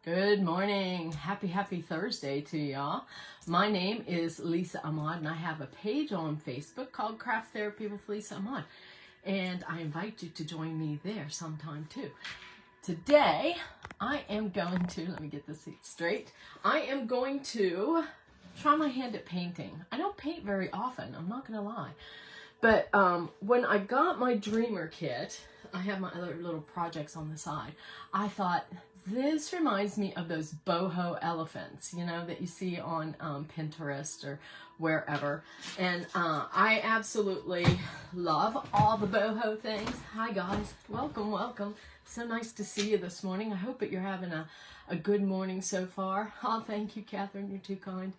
Good morning. Happy Thursday to y'all. My name is Lisa Ahmad, and I have a page on Facebook called Craft Therapy with Lisa Ahmad. And I invite you to join me there sometime too. Today, I am going to, let me get this straight. I am going to try my hand at painting. I don't paint very often, I'm not going to lie. But when I got my Dreamer kit, I have my other little projects on the side. I thought, this reminds me of those boho elephants, you know, that you see on Pinterest or wherever. And I absolutely love all the boho things. Hi guys, welcome. So nice to see you this morning. I hope that you're having a good morning so far. Oh, thank you, Catherine, you're too kind.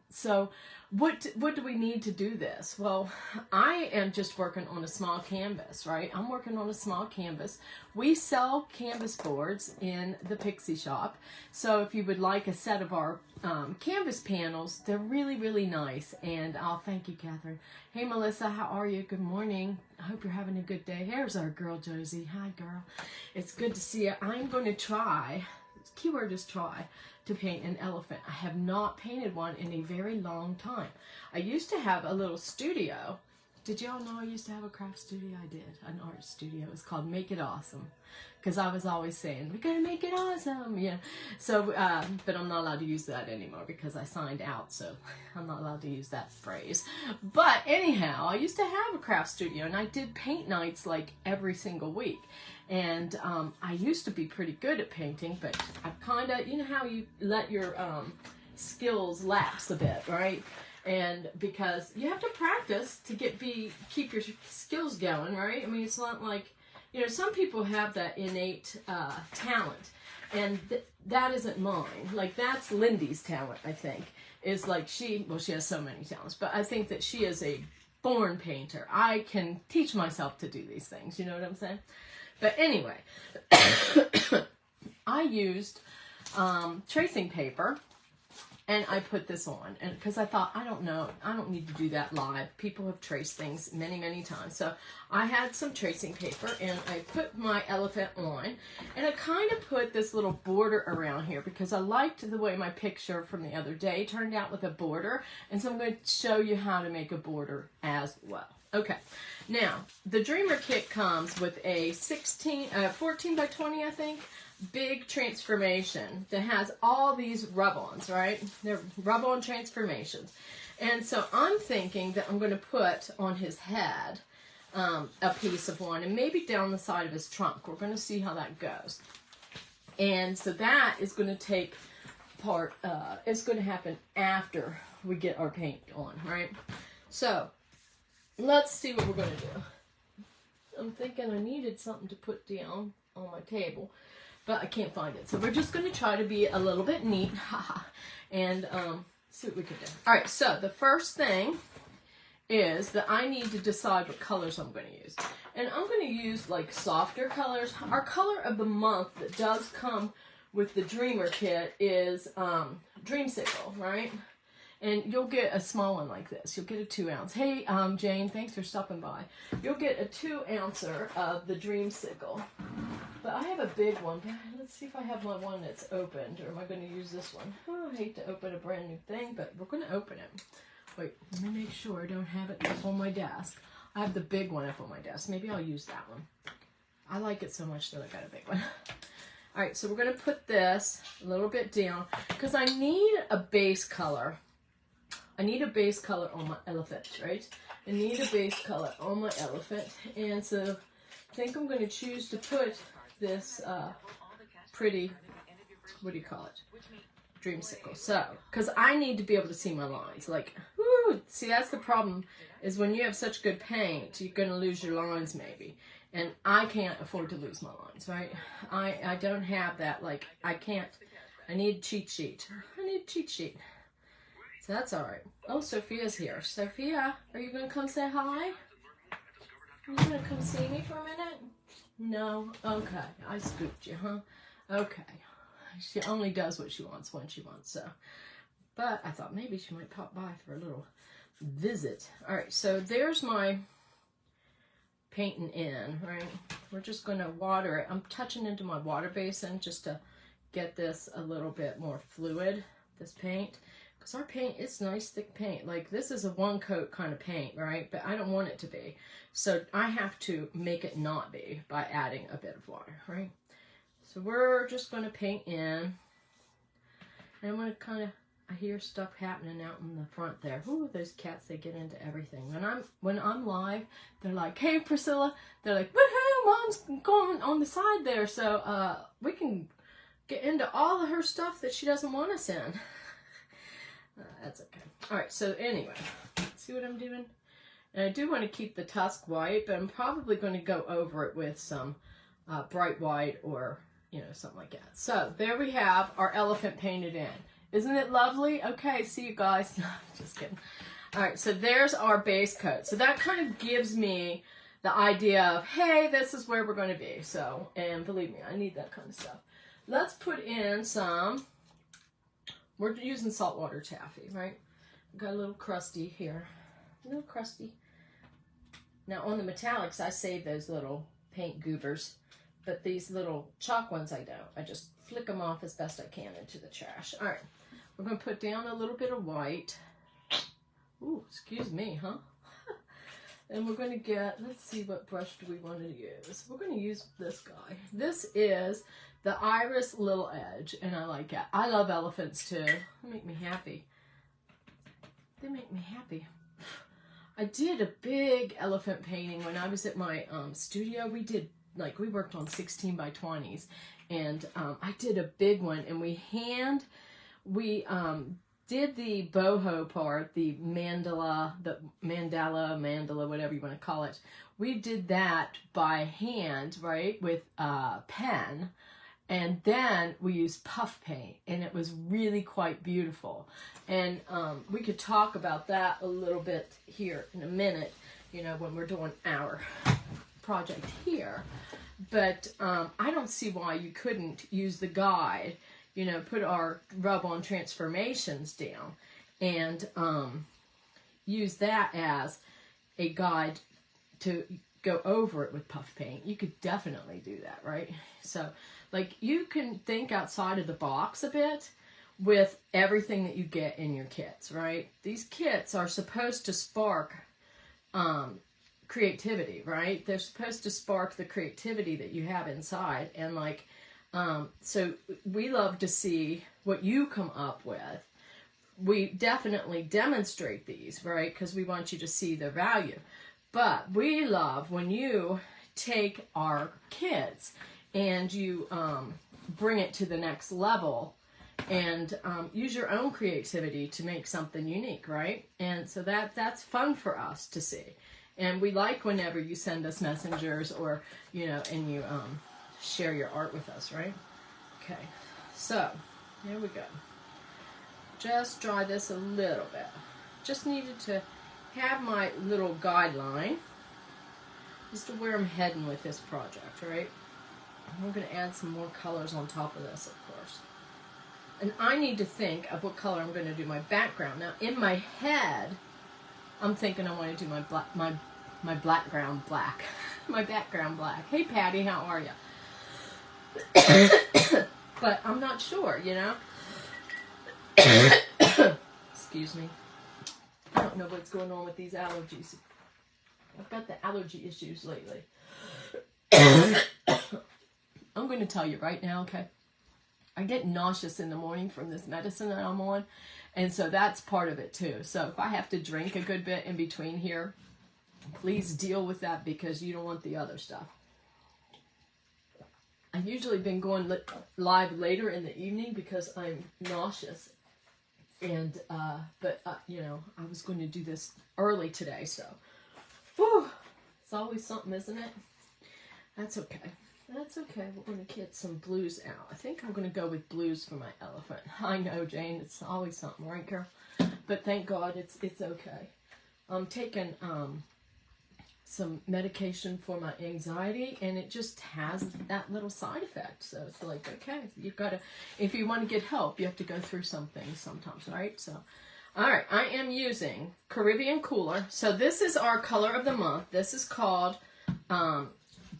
So what do we need to do this? Well, I am just working on a small canvas, right? I'm working on a small canvas. We sell canvas boards in the Pixie shop. So if you would like a set of our canvas panels, they're really nice. And I'll thank you, Catherine. Hey, Melissa, how are you? Good morning. I hope you're having a good day. Here's our girl, Josie. Hi, girl. It's good to see you. I'm going to try, keyword is try, to paint an elephant. I have not painted one in a very long time. I used to have a little studio. Did y'all know I used to have a craft studio? I did, an art studio. It's called Make It Awesome, because I was always saying, we're gonna make it awesome, yeah. So, but I'm not allowed to use that anymore because I signed out, so I'm not allowed to use that phrase. But anyhow, I used to have a craft studio, and I did paint nights like every single week. And I used to be pretty good at painting, but I've kind of, you know how you let your skills lapse a bit, right? And because you have to practice to keep your skills going, right? I mean, it's not like, you know, some people have that innate talent, and that isn't mine. Like, that's Lindy's talent, I think, is like she has so many talents, but I think that she is a born painter. I can teach myself to do these things, you know what I'm saying? But anyway, I used tracing paper, and I put this on, and because I thought, I don't need to do that live. People have traced things many times. So I had some tracing paper, and I put my elephant on, and I kind of put this little border around here because I liked the way my picture from the other day turned out with a border, and so I'm going to show you how to make a border as well. Okay, now the Dreamer kit comes with a 14 by 20, I think, big transformation that has all these rub-ons, right? They're rub-on transformations. And so I'm thinking that I'm going to put on his head a piece of one, and maybe down the side of his trunk. We're going to see how that goes. And so that is going to take part, it's going to happen after we get our paint on, right? So let's see what we're going to do. I'm thinking I needed something to put down on my table, but I can't find it. So we're just going to try to be a little bit neat and see what we can do. All right, so the first thing is that I need to decide what colors I'm going to use. And I'm going to use like softer colors. Our color of the month that does come with the Dreamer kit is Dreamsicle, right? And you'll get a small one like this. You'll get a 2 ounce. Hey, Jane, thanks for stopping by. You'll get a 2 ouncer of the Dreamsicle. But I have a big one. Let's see if I have my one that's opened, or am I going to use this one? Oh, I hate to open a brand new thing, but we're going to open it. Wait, let me make sure I don't have it up on my desk. I have the big one up on my desk. Maybe I'll use that one. I like it so much that I got a big one. All right, so we're going to put this a little bit down because I need a base color. I need a base color on my elephant, right? I need a base color on my elephant. And so I think I'm going to choose to put this pretty, what do you call it? Dreamsicle. So, because I need to be able to see my lines. Like, whoo, see, that's the problem, is when you have such good paint, you're going to lose your lines maybe. And I can't afford to lose my lines, right? I don't have that, like, I need a cheat sheet. I need a cheat sheet. So that's all right. Oh, Sophia's here. Sophia, are you going to come say hi? Are you going to come see me for a minute? No? Okay. I scooped you, huh? Okay. She only does what she wants when she wants, so. But I thought maybe she might pop by for a little visit. All right, so there's my painting in, right? We're just going to water it. I'm touching into my water basin just to get this a little bit more fluid, this paint. Because our paint is nice, thick paint. Like, this is a one coat kind of paint, right? But I don't want it to be. So I have to make it not be by adding a bit of water, right? So we're just going to paint in. And I'm going to kind of, I hear stuff happening out in the front there. Ooh, those cats, they get into everything. When I'm live, they're like, hey, Priscilla. They're like, woohoo, Mom's going on the side there. So we can get into all of her stuff that she doesn't want us in. That's okay. All right, so anyway, see what I'm doing? And I do want to keep the tusk white, but I'm probably going to go over it with some bright white or, you know, something like that. So there we have our elephant painted in. Isn't it lovely? Okay, see you guys. No, just kidding. All right, so there's our base coat. So that kind of gives me the idea of, hey, this is where we're going to be. So, and believe me, I need that kind of stuff. Let's put in some... We're using saltwater taffy, right? Got a little crusty here. A little crusty. Now on the metallics, I save those little paint goobers. But these little chalk ones, I don't. I just flick them off as best I can into the trash. All right. We're going to put down a little bit of white. Ooh, excuse me, huh? And we're going to get, let's see, what brush do we want to use? We're going to use this guy. This is the Iris Little Edge, and I like it. I love elephants too. They make me happy. They make me happy. I did a big elephant painting when I was at my studio. We did, like, we worked on 16 by 20s, and I did a big one, and we did the boho part, the mandala, whatever you want to call it. We did that by hand, right, with a pen. And then we used puff paint, and it was really quite beautiful. And we could talk about that a little bit here in a minute, you know, when we're doing our project here. But I don't see why you couldn't use the guide, you know, put our rub-on transformations down and use that as a guide to go over it with puff paint. You could definitely do that, right? So, like, you can think outside of the box a bit with everything that you get in your kits, right? These kits are supposed to spark creativity, right? They're supposed to spark the creativity that you have inside. And, like, so we love to see what you come up with. We definitely demonstrate these, right? Because we want you to see their value. But we love when you take our kits and you bring it to the next level and use your own creativity to make something unique, right? And so that's fun for us to see. And we like whenever you send us messengers or, you know, and you share your art with us, right? Okay, so here we go. Just dry this a little bit. Just needed to have my little guideline as to where I'm heading with this project, right? And we're going to add some more colors on top of this, of course. And I need to think of what color I'm going to do my background. Now, in my head, I'm thinking I want to do my background black. My background black. Hey, Patty, how are you? But I'm not sure, you know? Excuse me. I don't know what's going on with these allergies. I've got the allergy issues lately. I'm going to tell you right now, okay? I get nauseous in the morning from this medicine that I'm on, and so that's part of it too. So if I have to drink a good bit in between here, please deal with that because you don't want the other stuff. I've usually been going live later in the evening because I'm nauseous. And, you know, I was going to do this early today, so. Whew, it's always something, isn't it? That's okay. That's okay. We're going to get some blues out. I think I'm going to go with blues for my elephant. I know, Jane. It's always something, right, girl? But thank God it's okay. I'm taking some medication for my anxiety, and it just has that little side effect. So it's like, okay, you've got to, if you want to get help, you have to go through some things sometimes, right? So, all right, I am using Caribbean Cooler. So this is our color of the month. This is called, what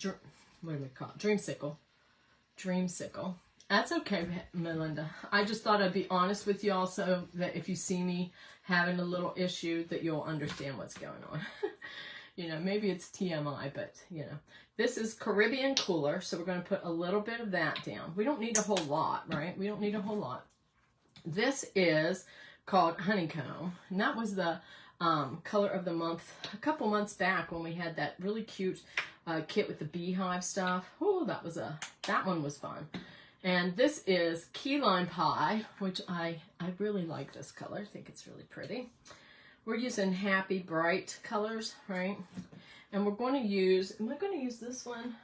do we call it? Dreamsicle. Dreamsicle. That's okay, Melinda. I just thought I'd be honest with you also, that if you see me having a little issue, that you'll understand what's going on. You know, maybe it's TMI, but, you know. This is Caribbean Cooler, so we're going to put a little bit of that down. We don't need a whole lot, right? We don't need a whole lot. This is called Honeycomb, and that was the color of the month a couple months back when we had that really cute kit with the beehive stuff. Oh, that one was fun. And this is Key Lime Pie, which I really like this color. I think it's really pretty. We're using happy, bright colors, right? And we're going to use, am I going to use this one?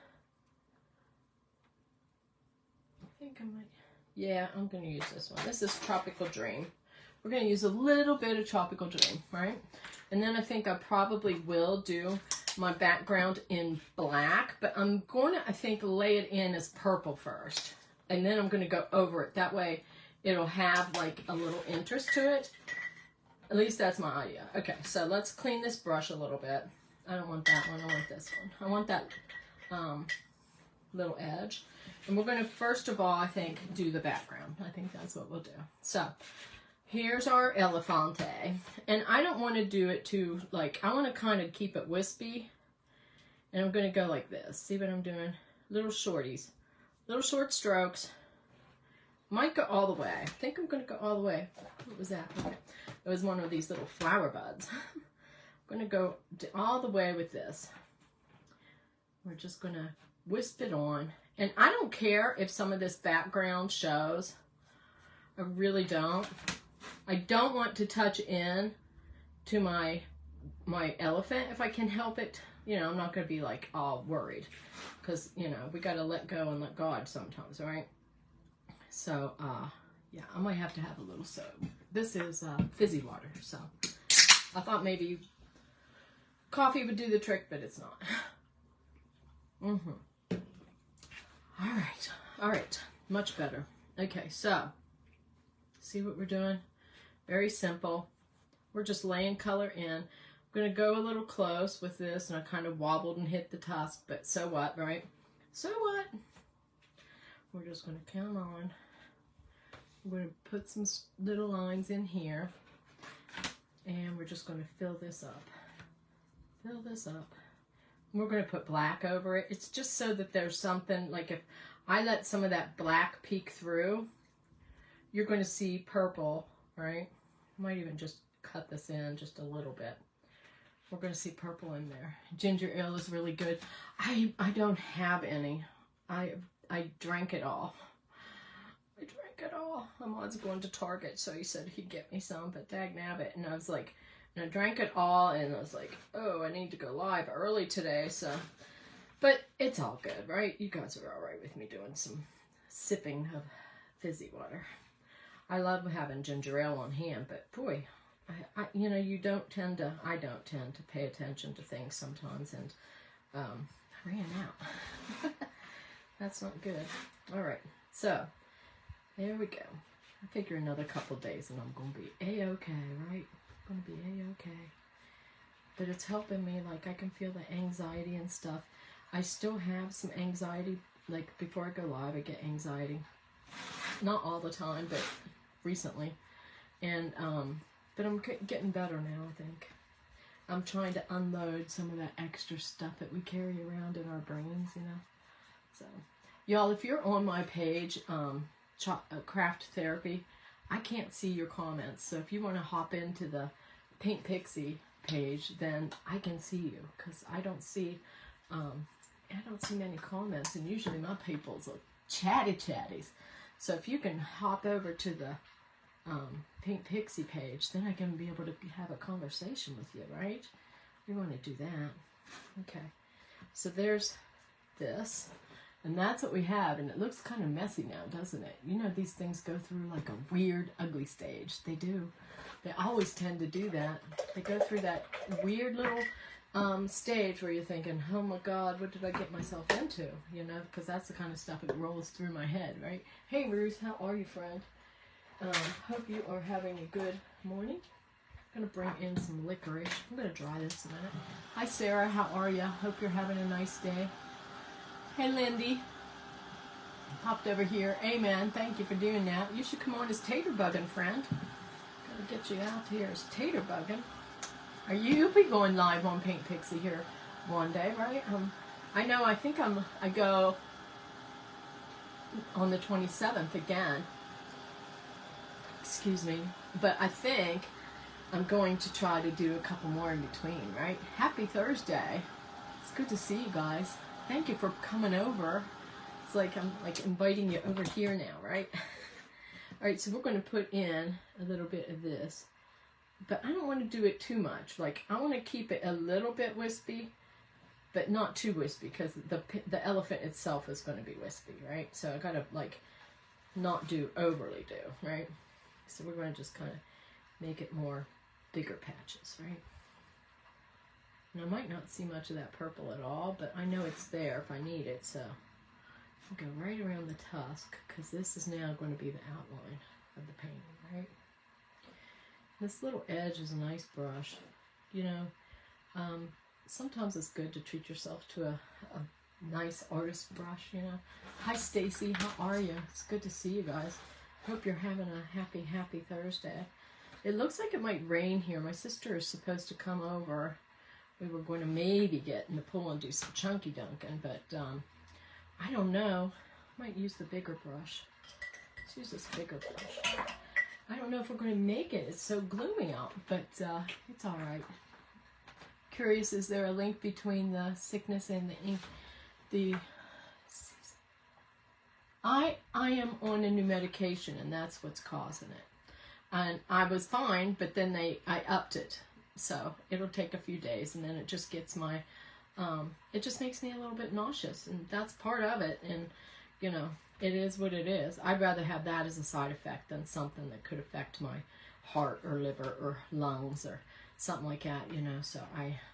I think I might. Yeah, I'm going to use this one. This is Tropical Dream. We're going to use a little bit of Tropical Dream, right? And then I think I probably will do my background in black, but I'm going to, I think, lay it in as purple first. And then I'm going to go over it. That way it'll have like a little interest to it. At least that's my idea. Okay, so let's clean this brush a little bit. I don't want that one. I want this one. I want that little edge. And we're going to, first of all, I think, do the background. I think that's what we'll do. So here's our Elefante. And I don't want to do it too, like, I want to kind of keep it wispy. And I'm going to go like this. See what I'm doing? Little shorties. Little short strokes. Might go all the way. I think I'm going to go all the way. What was that? Okay. It was one of these little flower buds. I'm going to go all the way with this. We're just going to wisp it on. And I don't care if some of this background shows. I really don't. I don't want to touch in to my elephant if I can help it. You know, I'm not going to be like all worried. Because, you know, we got to let go and let God sometimes, right? So, yeah, I might have to have a little soap. This is fizzy water, so I thought maybe coffee would do the trick, but it's not. All right, much better. Okay, so see what we're doing? Very simple. We're just laying color in. I'm going to go a little close with this, and I kind of wobbled and hit the tusk, but so what, right? So what? We're just going to come on. We're going to put some little lines in here, and we're just going to fill this up. Fill this up. We're going to put black over it. It's just so that there's something, like if I let some of that black peek through, you're going to see purple, right? Might even just cut this in just a little bit. We're going to see purple in there. Ginger ale is really good. I don't have any. I drank it all. I drank it all. My mom's going to Target, so he said he'd get me some, but dagnabbit. And I was like, and I drank it all, and I was like, oh, I need to go live early today, so. But it's all good, right? You guys are all right with me doing some sipping of fizzy water. I love having ginger ale on hand, but boy, you know, I don't tend to pay attention to things sometimes, and I ran out. That's not good. All right, so there we go. I figure another couple days and I'm going to be A-okay, right? I'm going to be A-okay. But it's helping me, like I can feel the anxiety and stuff. I still have some anxiety, like before I go live I get anxiety. Not all the time, but recently. And, but I'm getting better now, I think. I'm trying to unload some of that extra stuff that we carry around in our brains, you know. So, y'all, if you're on my page, Craft Therapy, I can't see your comments. So if you want to hop into the Pink Pixie page, then I can see you, because I don't see many comments, and usually my people's are chatties. So if you can hop over to the Pink Pixie page, then I can be able to have a conversation with you, right? We want to do that. Okay. So there's this. And that's what we have, and it looks kind of messy now, doesn't it? You know, these things go through like a weird, ugly stage. They do. They always tend to do that. They go through that weird little stage where you're thinking, oh my God, what did I get myself into? You know, because that's the kind of stuff that rolls through my head, right? Hey, Ruth, how are you, friend? Hope you are having a good morning. I'm going to bring in some licorice. I'm going to dry this a minute. Hi, Sarah, how are you? Hope you're having a nice day. Hey, Lindy. Popped over here. Amen. Thank you for doing that. You should come on as tater bugging, friend. Gotta get you out here as tater bugging. You'll be going live on Paint Pixie here one day, right? I know. I think I go on the 27th again. Excuse me, but I think I'm going to try to do a couple more in between, right? Happy Thursday. It's good to see you guys. Thank you for coming over. It's like I'm like inviting you over here now, right? All right, so we're going to put in a little bit of this, but I don't want to do it too much. Like, I want to keep it a little bit wispy, but not too wispy, because the elephant itself is going to be wispy, right? So I got to like not do overly do, right? So we're going to just kind of make it more bigger patches, right? And I might not see much of that purple at all, but I know it's there if I need it, so I'll go right around the tusk, because this is now going to be the outline of the painting, right? This little edge is a nice brush. You know, sometimes it's good to treat yourself to a nice artist brush, you know. Hi, Stacy. How are you? It's good to see you guys. Hope you're having a happy Thursday. It looks like it might rain here. My sister is supposed to come over. We were going to maybe get in the pool and do some chunky dunking, but I don't know. I might use the bigger brush. Let's use this bigger brush. I don't know if we're going to make it. It's so gloomy out, but it's all right. Curious, is there a link between the sickness and the ink? I am on a new medication, and that's what's causing it. And I was fine, but then I upped it. So it'll take a few days, and then it just gets my, it just makes me a little bit nauseous, and that's part of it. And, you know, it is what it is. I'd rather have that as a side effect than something that could affect my heart or liver or lungs or something like that, you know. So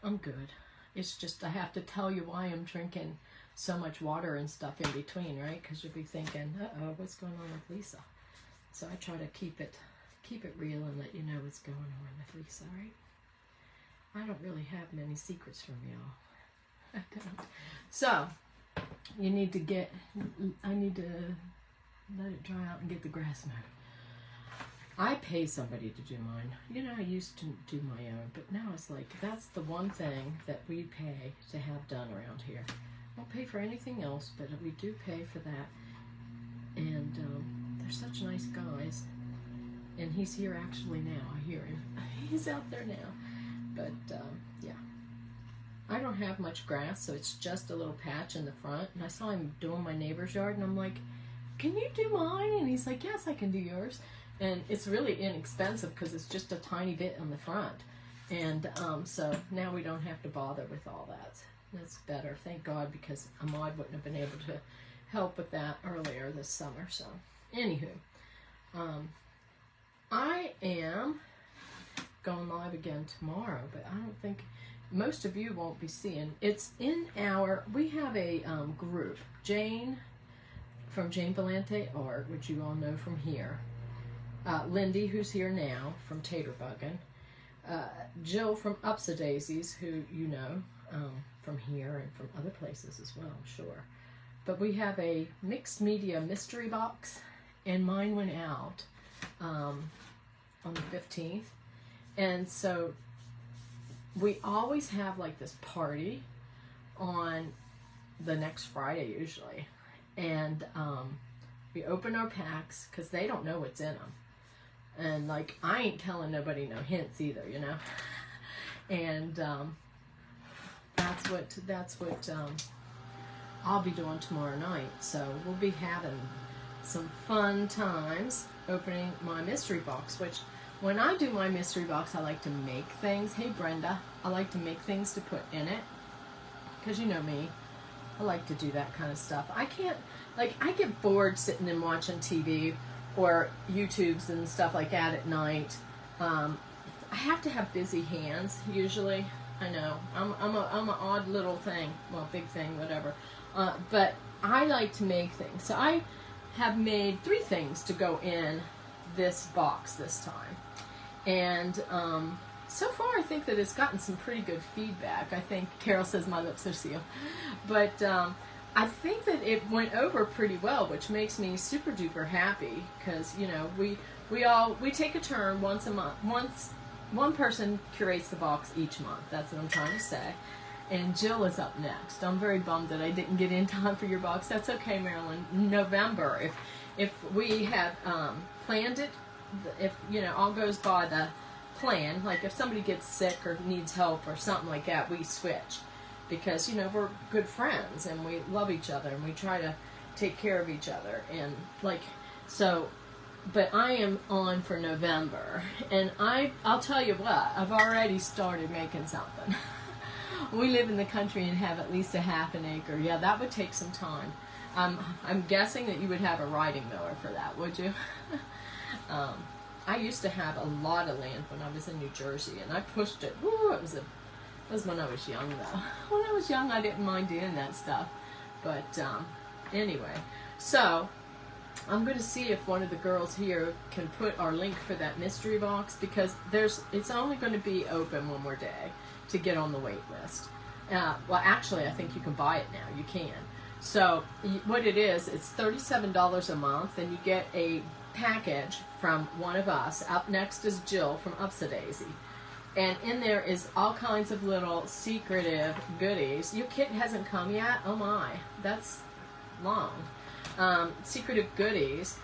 I'm good. It's just I have to tell you why I'm drinking so much water and stuff in between, right? Because you'll be thinking, uh-oh, what's going on with Lisa? So I try to keep it real and let you know what's going on with Lisa, right? I don't really have many secrets from y'all. I don't. So, I need to let it dry out and get the grass mowed. I pay somebody to do mine. You know, I used to do my own, but now it's like, that's the one thing that we pay to have done around here. I don't pay for anything else, but we do pay for that. And they're such nice guys. And he's here actually now. I hear him. He's out there now. But, yeah. I don't have much grass, so it's just a little patch in the front. And I saw him doing my neighbor's yard, and I'm like, can you do mine? And he's like, yes, I can do yours. And it's really inexpensive because it's just a tiny bit on the front. And so now we don't have to bother with all that. That's better, thank God, because Ahmad wouldn't have been able to help with that earlier this summer. So, anywho, I am going live again tomorrow, but I don't think most of you won't be seeing. It's in we have a group, Jane from Jane Valente Art, which you all know from here, Lindy, who's here now from Tater Buggin', Jill from Upsa Daisies, who you know from here and from other places as well, I'm sure. But we have a mixed media mystery box, and mine went out on the 15th. And so we always have like this party on the next Friday usually. And we open our packs because they don't know what's in them. And like, I ain't telling nobody no hints either, you know. And that's what I'll be doing tomorrow night. So we'll be having some fun times opening my mystery box, which when I do my mystery box, I like to make things. Hey, Brenda. I like to make things to put in it. Because you know me. I like to do that kind of stuff. I can't, like, I get bored sitting and watching TV or YouTubes and stuff like that at night. I have to have busy hands, usually. I know. I'm an odd little thing. Well, big thing, whatever. But I like to make things. So I have made 3 things to go in this box this time. And so far I think that it's gotten some pretty good feedback. I think Carol says my lips are sealed. But I think that it went over pretty well, which makes me super duper happy because, you know, we take a turn once a month. One person curates the box each month. That's what I'm trying to say. And Jill is up next. I'm very bummed that I didn't get in time for your box. That's okay, Marilyn. November, if we have planned it, if, you know, all goes by the plan, like if somebody gets sick or needs help or something like that, we switch. Because, you know, we're good friends and we love each other and we try to take care of each other. And, like, so, but I am on for November. And I'll tell you what, I've already started making something. We live in the country and have at least a half an acre. Yeah, that would take some time. I'm guessing that you would have a riding mower for that, would you? I used to have a lot of land when I was in New Jersey, and I pushed it. Woo, it was when I was young, though. When I was young, I didn't mind doing that stuff. But anyway, so I'm going to see if one of the girls here can put our link for that mystery box, because it's only going to be open one more day to get on the wait list. Well, actually, I think you can buy it now. You can. So what it is, it's $37 a month, and you get a package from one of us. Up next is Jill from Upsadaisy. And in there is all kinds of little secretive goodies. Your kit hasn't come yet? Oh my, that's long. Secretive goodies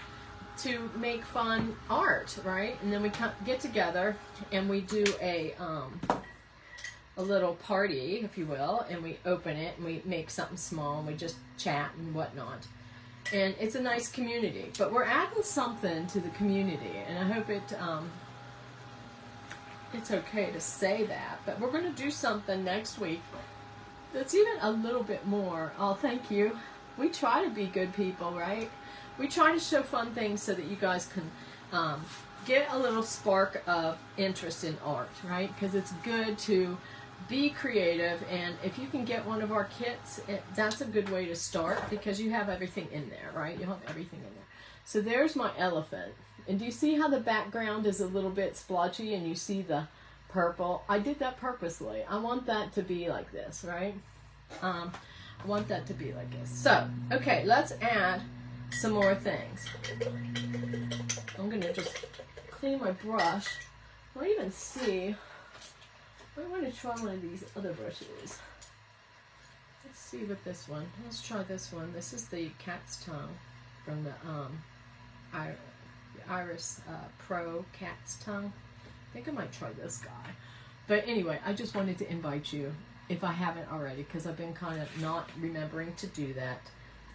to make fun art, right? And then we get together and we do a little party, if you will, and we open it and we make something small and we just chat and whatnot. And it's a nice community. But we're adding something to the community, and I hope it's okay to say that, but we're going to do something next week that's even a little bit more. Oh, thank you. We try to be good people, right? We try to show fun things so that you guys can get a little spark of interest in art, right? Because it's good to be creative, and if you can get one of our kits, that's a good way to start, because you have everything in there, right? You have everything in there. So there's my elephant. And do you see how the background is a little bit splotchy and you see the purple? I did that purposely. I want that to be like this, right? I want that to be like this. So, okay, let's add some more things. I'm going to just clean my brush. I don't even see. I want to try one of these other brushes. Let's see what this one. Let's try this one. This is the cat's tongue from the Iris Pro Cat's Tongue. I think I might try this guy. But anyway, I just wanted to invite you, if I haven't already, because I've been kind of not remembering to do that,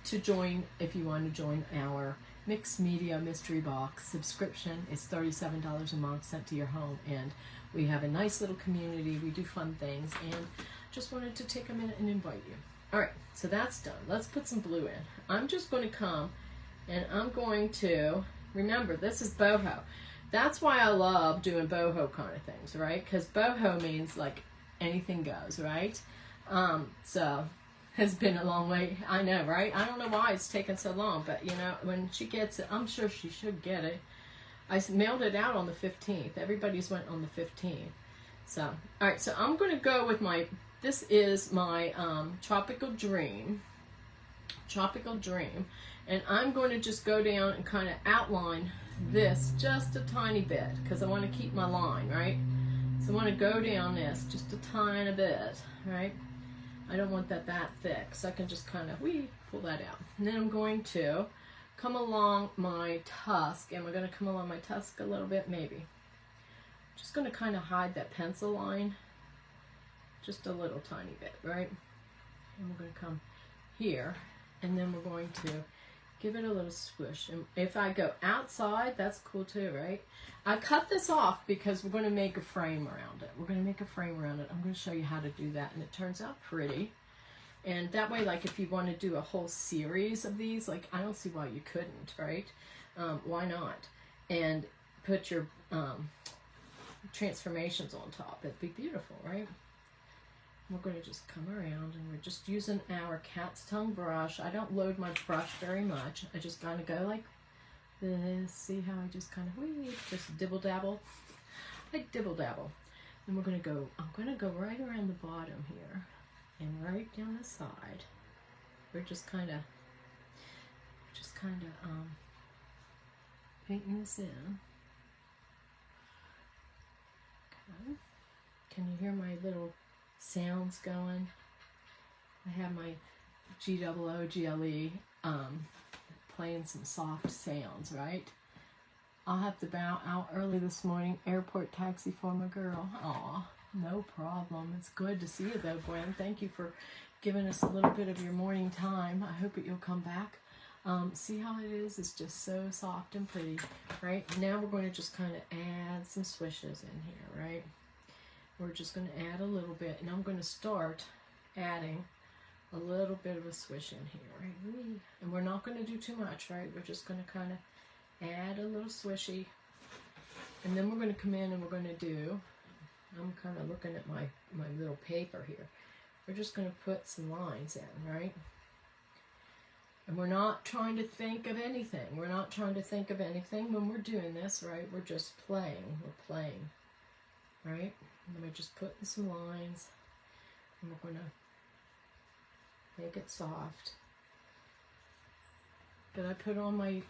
to join, if you want to join our Mixed Media Mystery Box subscription. It's $37 a month sent to your home, and we have a nice little community. We do fun things, and just wanted to take a minute and invite you. All right, so that's done. Let's put some blue in. I'm just going to come, and I'm going to, remember, this is boho. That's why I love doing boho kind of things, right? Because boho means like anything goes, right? So it's been a long way. I know, right? I don't know why it's taken so long, but you know, when she gets it, I'm sure she should get it. I mailed it out on the 15th. Everybody's went on the 15th. So, all right, so I'm going to go with my, this is my Tropical Dream. Tropical Dream. And I'm going to just go down and kind of outline this just a tiny bit, because I want to keep my line, right? So I want to go down this just a tiny bit, right? I don't want that thick, so I can just kind of, pull that out. And then I'm going to come along my tusk, and we're going to come along my tusk a little bit, maybe. Just going to kind of hide that pencil line just a little tiny bit, right? And we're going to come here, and then we're going to give it a little swoosh. And if I go outside, that's cool too, right? I cut this off because we're going to make a frame around it. We're going to make a frame around it. I'm going to show you how to do that, and it turns out pretty. And that way, like, if you want to do a whole series of these, like, I don't see why you couldn't, right? Why not? And put your transformations on top. It'd be beautiful, right? We're going to just come around, and we're just using our cat's tongue brush. I don't load my brush very much. I just kind of go like this. See how I just kind of, just dibble-dabble? I dibble-dabble. And we're going to go, I'm going to go right around the bottom here, and right down the side, we're just kind of painting this in. Okay. Can you hear my little sounds going? I have my G-O-O-G-L-E playing some soft sounds, right? I'll have to bow out early this morning. Airport taxi for my girl. Aw, no problem. It's good to see you though, Gwen. Thank you for giving us a little bit of your morning time. I hope that you'll come back. See how it is? It's just so soft and pretty, right? Now we're going to just kind of add some swishes in here, right? We're just going to add a little bit, and I'm going to start adding a little bit of a swish in here, right? And we're not going to do too much, right? We're just going to kind of add a little swishy, and then we're going to come in and we're going to do, I'm kind of looking at my little paper here. We're just going to put some lines in, right? And we're not trying to think of anything. We're not trying to think of anything when we're doing this, right? We're just playing. We're playing, right? And we're just putting some lines, and we're going to make it soft. But I put on my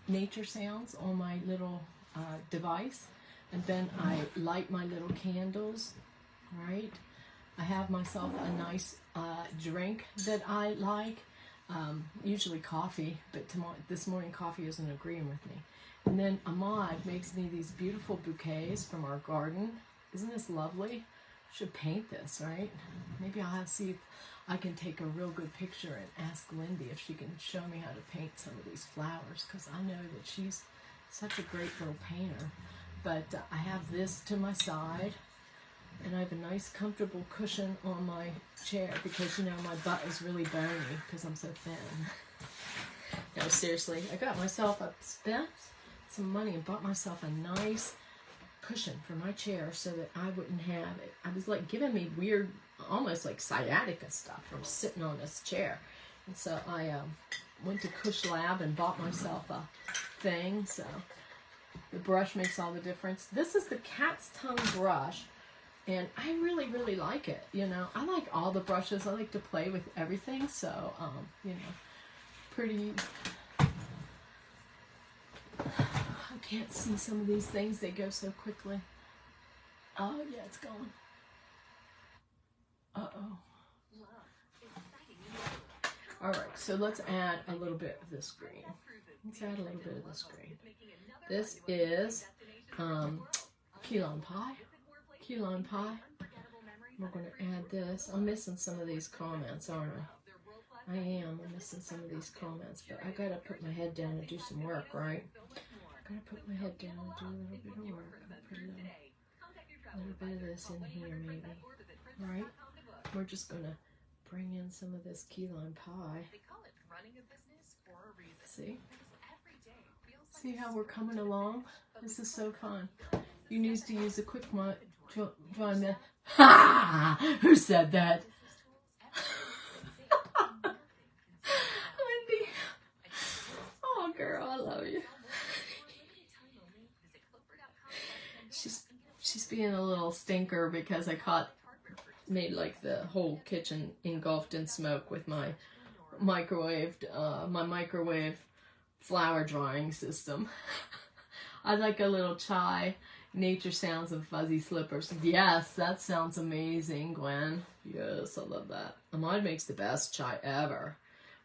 nature sounds on my little device, and then I light my little candles, right? I have myself a nice drink that I like. Usually coffee, but this morning coffee isn't agreeing with me. And then Ahmad makes me these beautiful bouquets from our garden. Isn't this lovely? Should paint this, right? Maybe I'll have to see if I can take a real good picture and ask Lindy if she can show me how to paint some of these flowers, because I know that she's such a great little painter. But I have this to my side, and I have a nice comfortable cushion on my chair because, you know, my butt is really bony because I'm so thin. No, seriously, I got myself, I spent some money and bought myself a nice cushion for my chair so that I wouldn't have it. I was like giving me weird, almost like sciatica stuff from sitting on this chair. And so I went to Cush Lab and bought myself a thing. So the brush makes all the difference. This is the cat's tongue brush. And I really, really like it. You know, I like all the brushes. I like to play with everything. So, you know, pretty. I can't see some of these things. They go so quickly. Oh, yeah, it's gone. Uh-oh. All right, so let's add a little bit of this green. Let's add a little bit of this green. This is key lime pie. Key lime pie. We're going to add this. I'm missing some of these comments, aren't I? I am. I'm missing some of these comments, but I got to put my head down and do some work, right? I got to put my head down and do a little bit of work. I'll put a little bit of this in here, maybe. All right? We're just going to bring in some of this key lime pie. See? See how we're coming along? This is so fun. You need to use a quick drawing method. Ha! Who said that? Lindy. Oh, girl, I love you. She's being a little stinker because I made like the whole kitchen engulfed in smoke with my microwave flower drying system. I like a little chai. Nature sounds of fuzzy slippers. Yes, that sounds amazing, Gwen. Yes, I love that. Ahmad makes the best chai ever.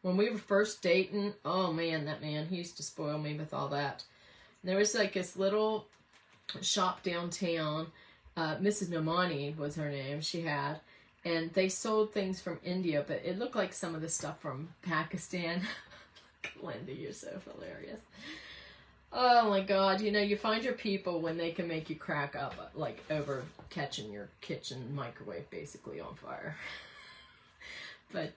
When we were first dating, oh man, that man, he used to spoil me with all that. And there was like this little shop downtown. Mrs. Nomani was her name, she had. And they sold things from India, but it looked like some of the stuff from Pakistan. Linda, you're so hilarious. Oh my God, you know, you find your people when they can make you crack up, like over catching your kitchen microwave basically on fire. But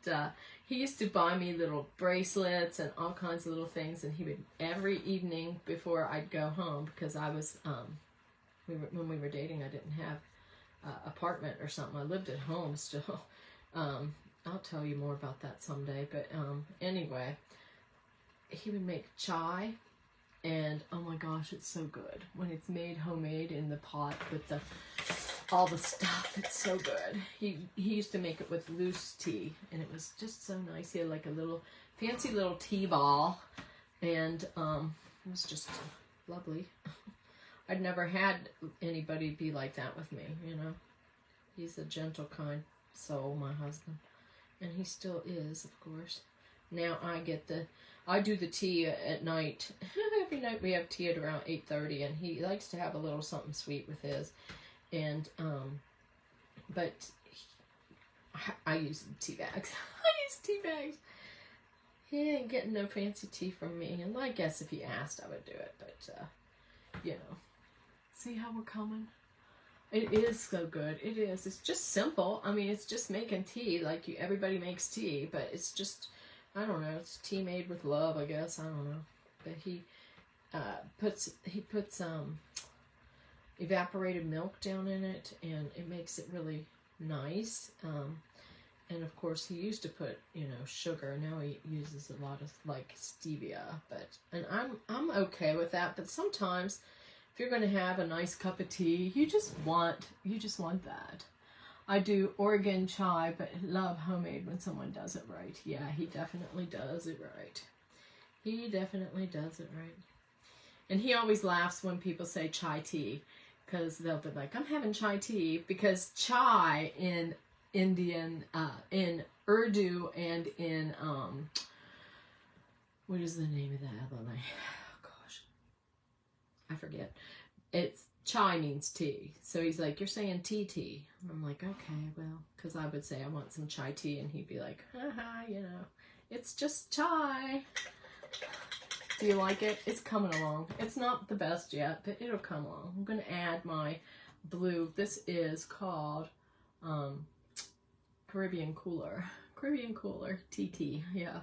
he used to buy me little bracelets and all kinds of little things, and he would, every evening before I'd go home, because I was, when we were dating, I didn't have an apartment or something. I lived at home still. I'll tell you more about that someday, but anyway, he would make chai. And oh my gosh, it's so good when it's made homemade in the pot with the all the stuff. It's so good. He used to make it with loose tea, and it was just so nice. He had like a little fancy little tea ball, and it was just lovely. I'd never had anybody be like that with me, you know. He's a gentle, kind soul, my husband, and he still is, of course. Now I do the tea at night. Every night we have tea at around 8:30, and he likes to have a little something sweet with his. And, but I use tea bags. I use tea bags. He ain't getting no fancy tea from me. And I guess if he asked, I would do it. But, you know, see how we're coming? It is so good. It is. It's just simple. I mean, it's just making tea like everybody makes tea. But it's just, I don't know. It's tea made with love, I guess. I don't know. But he puts evaporated milk down in it, and it makes it really nice. And of course he used to put, you know, sugar. Now he uses a lot of like stevia, and I'm okay with that. But sometimes if you're going to have a nice cup of tea, you just want that. I do Oregon chai, but love homemade when someone does it right. Yeah, he definitely does it right. He definitely does it right. And he always laughs when people say chai tea, because they'll be like, I'm having chai tea, because chai in Indian, in Urdu, and in, what is the name of that other language? Oh, gosh. I forget. It's, chai means tea. So he's like, you're saying tea. And I'm like, okay, well, because I would say I want some chai tea, and he'd be like, haha, you know, it's just chai. Do you like it? It's coming along. It's not the best yet, but it'll come along. I'm going to add my blue. This is called Caribbean Cooler. Caribbean Cooler. TT. Yeah.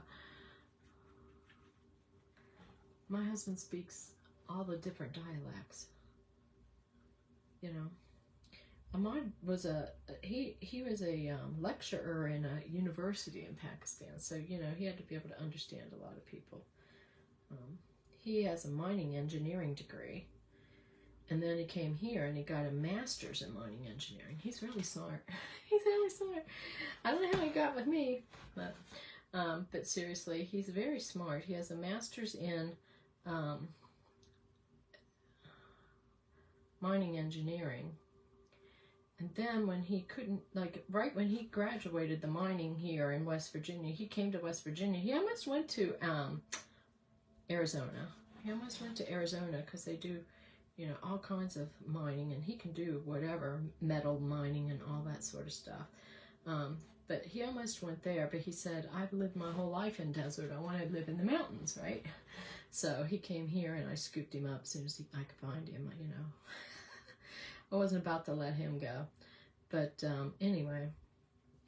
My husband speaks all the different dialects. You know. Ahmad was he was a lecturer in a university in Pakistan. So, you know, he had to be able to understand a lot of people. He has a mining engineering degree, and then he came here and he got a master's in mining engineering. He's really smart. He's really smart. I don't know how he got with me, but seriously, he's very smart. He has a master's in mining engineering, and then when he couldn't, like, right when he graduated the mining here in West Virginia, he came to West Virginia. He almost went to Arizona. He almost went to Arizona because they do, you know, all kinds of mining, and he can do whatever, metal mining and all that sort of stuff. But he almost went there, but he said, I've lived my whole life in desert. I want to live in the mountains, right? So he came here, and I scooped him up as soon as I could find him, you know. I wasn't about to let him go. But anyway,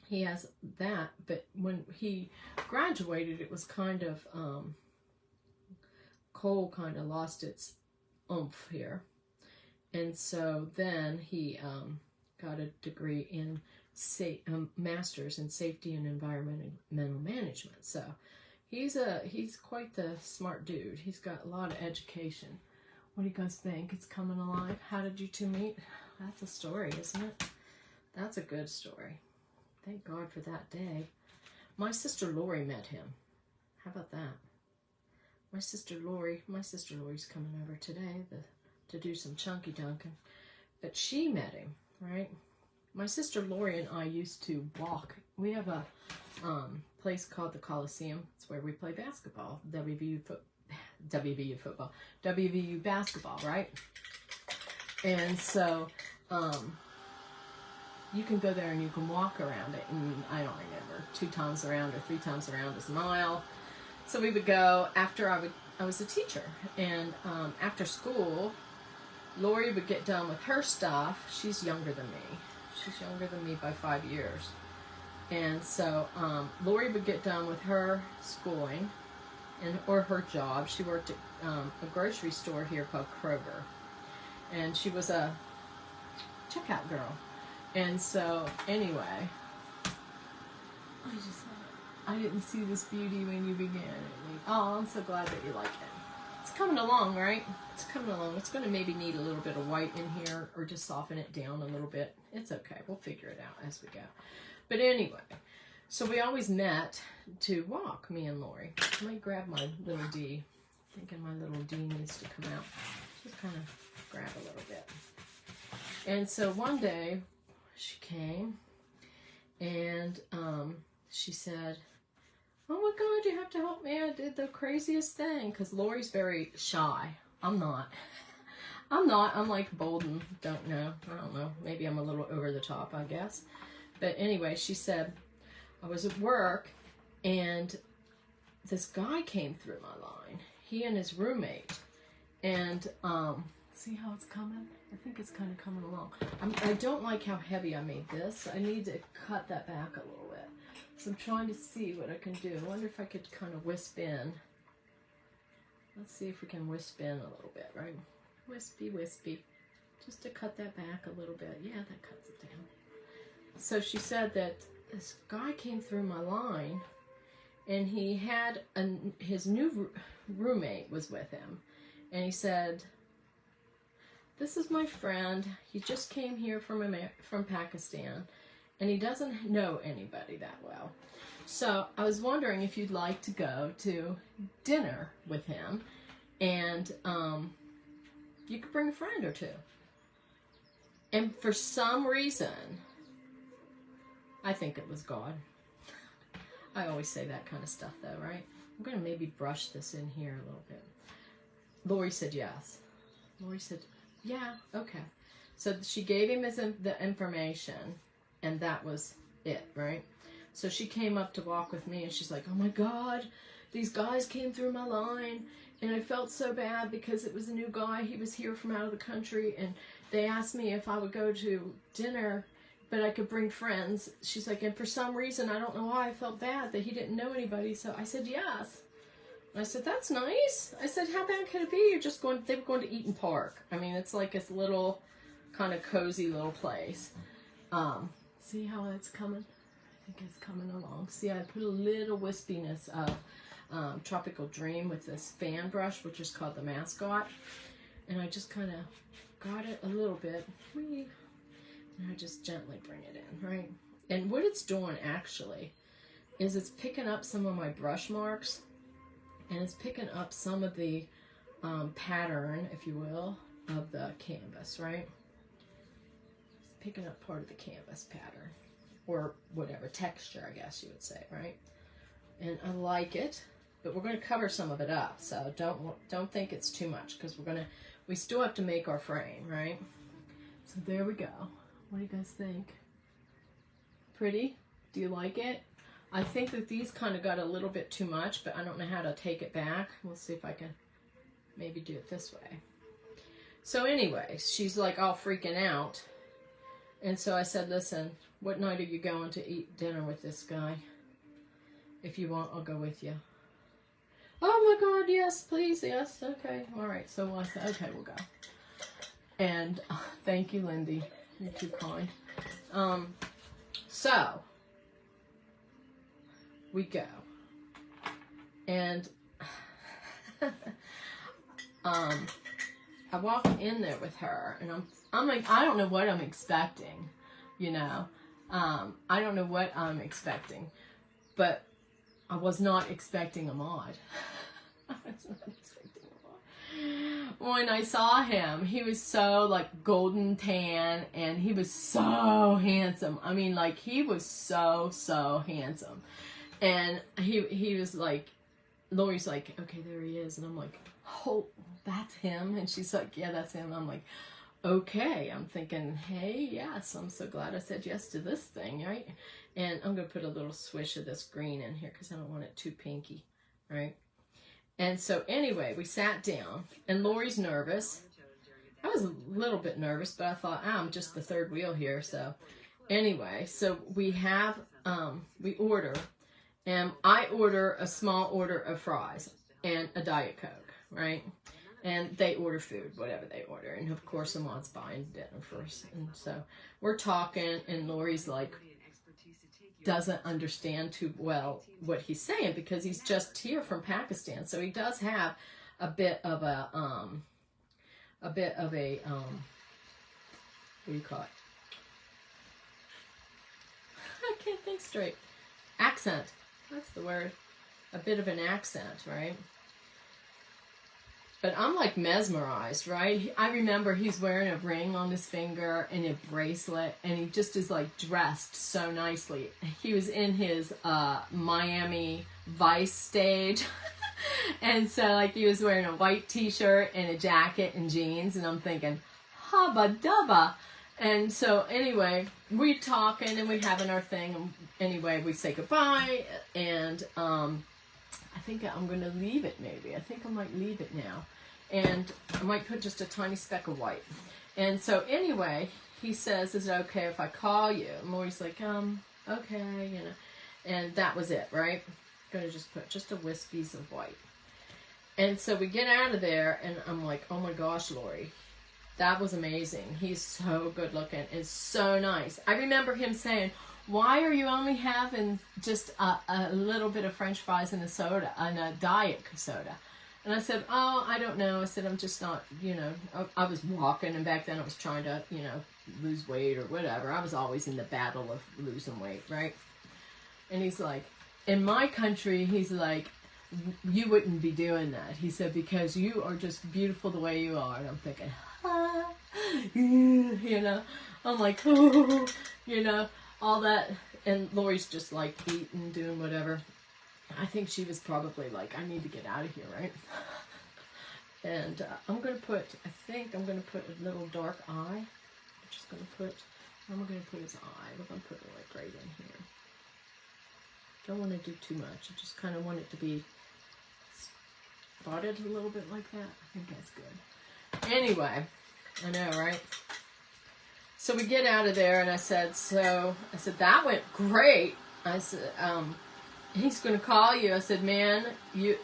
he has that. But when he graduated, it was kind of... coal kind of lost its oomph here, and so then he got a degree in master's in safety and environmental management. So he's quite the smart dude. He's got a lot of education. What do you guys think? It's coming alive. How did you two meet? That's a story, isn't it? That's a good story. Thank God for that day. My sister Lori met him. How about that? My sister Lori's coming over today to do some chunky dunking. But she met him, right? My sister Lori and I used to walk. We have a place called the Coliseum. It's where we play basketball. WVU basketball, right? And so you can go there and you can walk around it. And I don't remember, 2 times around or 3 times around is a mile. So we would go after I was a teacher, and after school, Lori would get done with her stuff. She's younger than me. She's younger than me by 5 years. And so Lori would get done with her schooling or her job. She worked at a grocery store here called Kroger. And she was a checkout girl. And so anyway, I didn't see this beauty when you began. Oh, I'm so glad that you like it. coming along, right? It's coming along. It's going to maybe need a little bit of white in here or just soften it down a little bit. It's okay. We'll figure it out as we go. But anyway, so we always met to walk, me and Lori. I might grab my little D. Thinking my little D needs to come out. Just kind of grab a little bit. And so one day she came and she said, oh my God, you have to help me. I did the craziest thing. Because Lori's very shy. I'm not. I'm like bold and don't know. I don't know. Maybe I'm a little over the top, I guess. But anyway, she said, I was at work and this guy came through my line. He and his roommate. And see how it's coming? I think it's kind of coming along. I don't like how heavy I made this. I need to cut that back a little bit. So I'm trying to see what I can do. I wonder if I could kind of wisp in. Let's see if we can wisp in a little bit, right? Wispy, wispy. Just to cut that back a little bit. Yeah, that cuts it down. So she said that this guy came through my line and he had his new roommate was with him. And he said, this is my friend. He just came here from Pakistan. And he doesn't know anybody that well. So I was wondering if you'd like to go to dinner with him. And you could bring a friend or two. And for some reason, I think it was God. I always say that kind of stuff though, right? I'm going to maybe brush this in here a little bit. Lori said yes. Lori said, yeah, okay. So she gave him the information. And that was it, right? So she came up to walk with me and she's like, oh my God, these guys came through my line and I felt so bad because it was a new guy. He was here from out of the country and they asked me if I would go to dinner, but I could bring friends. She's like, and for some reason, I don't know why I felt bad that he didn't know anybody. So I said, yes. And I said, that's nice. I said, how bad could it be? You're just going, they were going to Eaton Park. I mean, it's like this little kind of cozy little place. See how it's coming? I think it's coming along. See, I put a little wispiness of Tropical Dream with this fan brush, which is called the Mascot. And I just kind of got it a little bit. And I just gently bring it in, right? And what it's doing, actually, is it's picking up some of my brush marks. And it's picking up some of the pattern, if you will, of the canvas, right? Picking up part of the canvas pattern or whatever texture, I guess you would say, right? And I like it, but we're going to cover some of it up, so don't think it's too much because we still have to make our frame, right? So there we go. What do you guys think? Pretty? Do you like it? I think that these kind of got a little bit too much, but I don't know how to take it back. We'll see if I can maybe do it this way. So anyway, she's like all freaking out. And so I said, listen, what night are you going to eat dinner with this guy? If you want, I'll go with you. Oh my God, yes, please, yes, okay. All right, so I said, okay, we'll go. And thank you, Lindy. You're too kind. So we go. And I walk in there with her, and I'm like, I don't know what I'm expecting, you know. I don't know what I'm expecting, but I was not expecting a mod. I was not expecting a mod. When I saw him, he was so like golden tan, and he was so handsome. I mean, like he was so handsome, and he was like, Lori's like, okay, there he is, and I'm like, oh, that's him, and she's like, yeah, that's him. I'm like, okay. I'm thinking, hey, yes, I'm so glad I said yes to this thing, right? And I'm going to put a little swish of this green in here because I don't want it too pinky, right? And so anyway, we sat down, and Lori's nervous. I was a little bit nervous, but I thought, I'm just the third wheel here. So anyway, so we have, we order, and I order a small order of fries and a Diet Coke, right? And they order food, whatever they order. And of course, Amon's buying dinner first. And so we're talking, and Lori's like, doesn't understand too well what he's saying because he's just here from Pakistan. So he does have a bit of a what do you call it? I can't think straight. Accent. That's the word. A bit of an accent, right? But I'm like mesmerized, right? I remember he's wearing a ring on his finger and a bracelet, and he just is like dressed so nicely. He was in his Miami Vice stage. And so like he was wearing a white t-shirt and a jacket and jeans, and I'm thinking, hubba dubba. And so anyway, we're talking and we're having our thing. And anyway, we say goodbye, and I think I'm going to leave it maybe. I think I might leave it now. And I might put just a tiny speck of white. And so anyway, he says, is it okay if I call you? And Lori's like, okay, you know. And that was it, right? Going to just put just a wispies of white. And so we get out of there, and I'm like, oh my gosh, Lori, that was amazing. He's so good looking. It's so nice. I remember him saying, why are you only having just a little bit of French fries and a soda, and a diet soda? And I said, oh, I don't know. I said, I'm just not, you know, I was walking, and back then I was trying to, you know, lose weight or whatever. I was always in the battle of losing weight, right? And he's like, in my country, he's like, you wouldn't be doing that. He said, because you are just beautiful the way you are. And I'm thinking, you know, I'm like, oh, you know, all that. And Lori's just like eating, doing whatever. I think she was probably like, I need to get out of here, right? And I'm going to put, I think I'm going to put a little dark eye. I'm just going to put, I'm going to put his eye. We're going to put it like right in here. Don't want to do too much. I just kind of want it to be spotted a little bit like that. I think that's good. Anyway, I know, right? So we get out of there, and I said, that went great. I said, he's going to call you. I said, man, you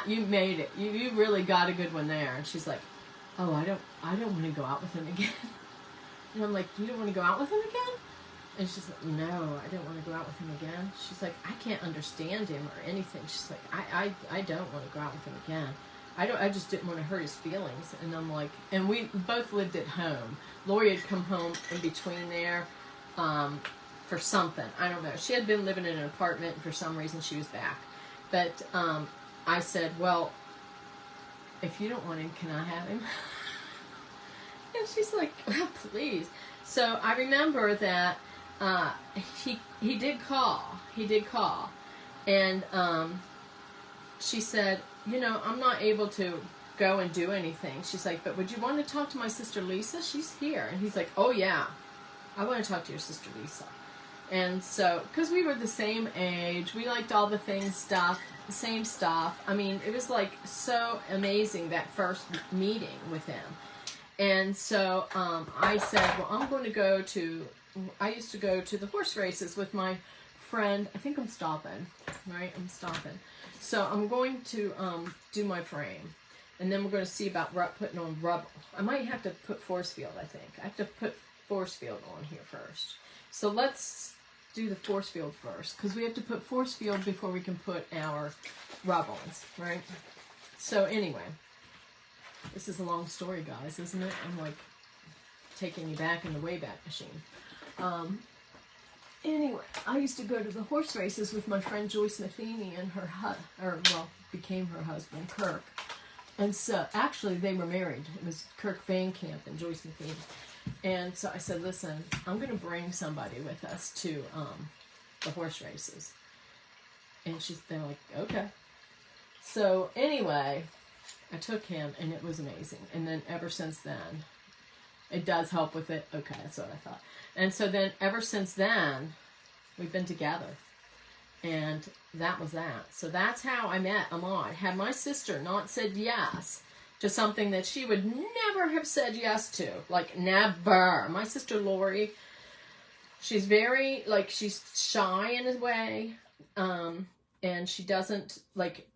made it. You really got a good one there. And she's like, oh, I don't want to go out with him again. And I'm like, you don't want to go out with him again? And she's like, no, I don't want to go out with him again. She's like, I can't understand him or anything. She's like, I don't want to go out with him again. I just didn't want to hurt his feelings. And I'm like, and we both lived at home. Lori had come home in between there for something. I don't know. She had been living in an apartment, and for some reason she was back. But I said, well, if you don't want him, can I have him? And she's like, well, please. So I remember that he did call. He did call. And she said, you know, I'm not able to go and do anything. She's like, but would you want to talk to my sister Lisa? She's here. And he's like, oh yeah, I want to talk to your sister Lisa. And so, because we were the same age, we liked all the same stuff. I mean, it was like so amazing, that first meeting with him. And so I said, well, I'm going to go to, I used to go to the horse races with my friend. I think I'm stopping, right? I'm stopping. So I'm going to do my frame. And then we're going to see about putting on rubber. I might have to put force field, I think. I have to put force field on here first. So let's do the force field first, because we have to put force field before we can put our rub-ons, right? So anyway, this is a long story, guys, isn't it? I'm like taking you back in the Wayback Machine. Anyway, I used to go to the horse races with my friend Joyce Matheny and became her husband, Kirk. And so, actually, they were married. It was Kirk Van Camp and Joyce Matheny. And so I said, listen, I'm going to bring somebody with us to the horse races. And they're like, okay. So anyway, I took him, and it was amazing. And then ever since then, it does help with it. Okay, that's what I thought. And so then, ever since then, we've been together. And that was that. So that's how I met Ahmad. Had my sister not said yes to something that she would never have said yes to. Like, never. My sister Lori, she's very, like, she's shy in a way. And she doesn't, like,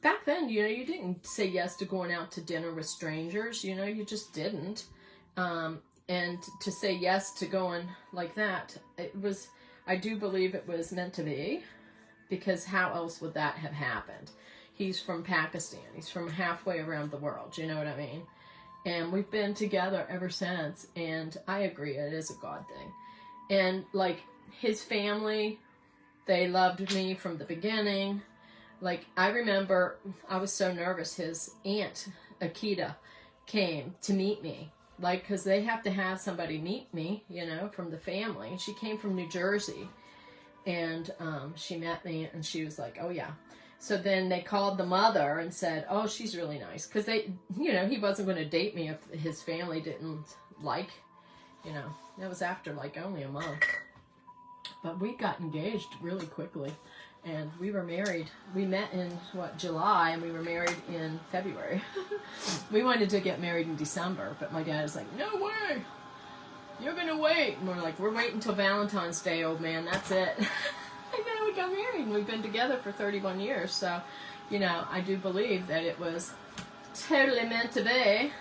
back then, you know, you didn't say yes to going out to dinner with strangers. You know, you just didn't. And to say yes to going like that, it was, I do believe it was meant to be, because how else would that have happened? He's from Pakistan. He's from halfway around the world. You know what I mean? And we've been together ever since. And I agree, it is a God thing. And like his family, they loved me from the beginning. Like I remember I was so nervous. His aunt, Akita, came to meet me. Like, because they have to have somebody meet me, you know, from the family. And she came from New Jersey. And she met me and she was like, oh yeah. So then they called the mother and said, oh, she's really nice. Because they, you know, he wasn't going to date me if his family didn't like, you know. That was after like only a month. But we got engaged really quickly. And we were married. We met in, what, July, and we were married in February. We wanted to get married in December, but my dad was like, no way. You're going to wait. And we're like, we're waiting until Valentine's Day, old man. That's it. And then we got married, and we've been together for 31 years. So, you know, I do believe that it was totally meant to be.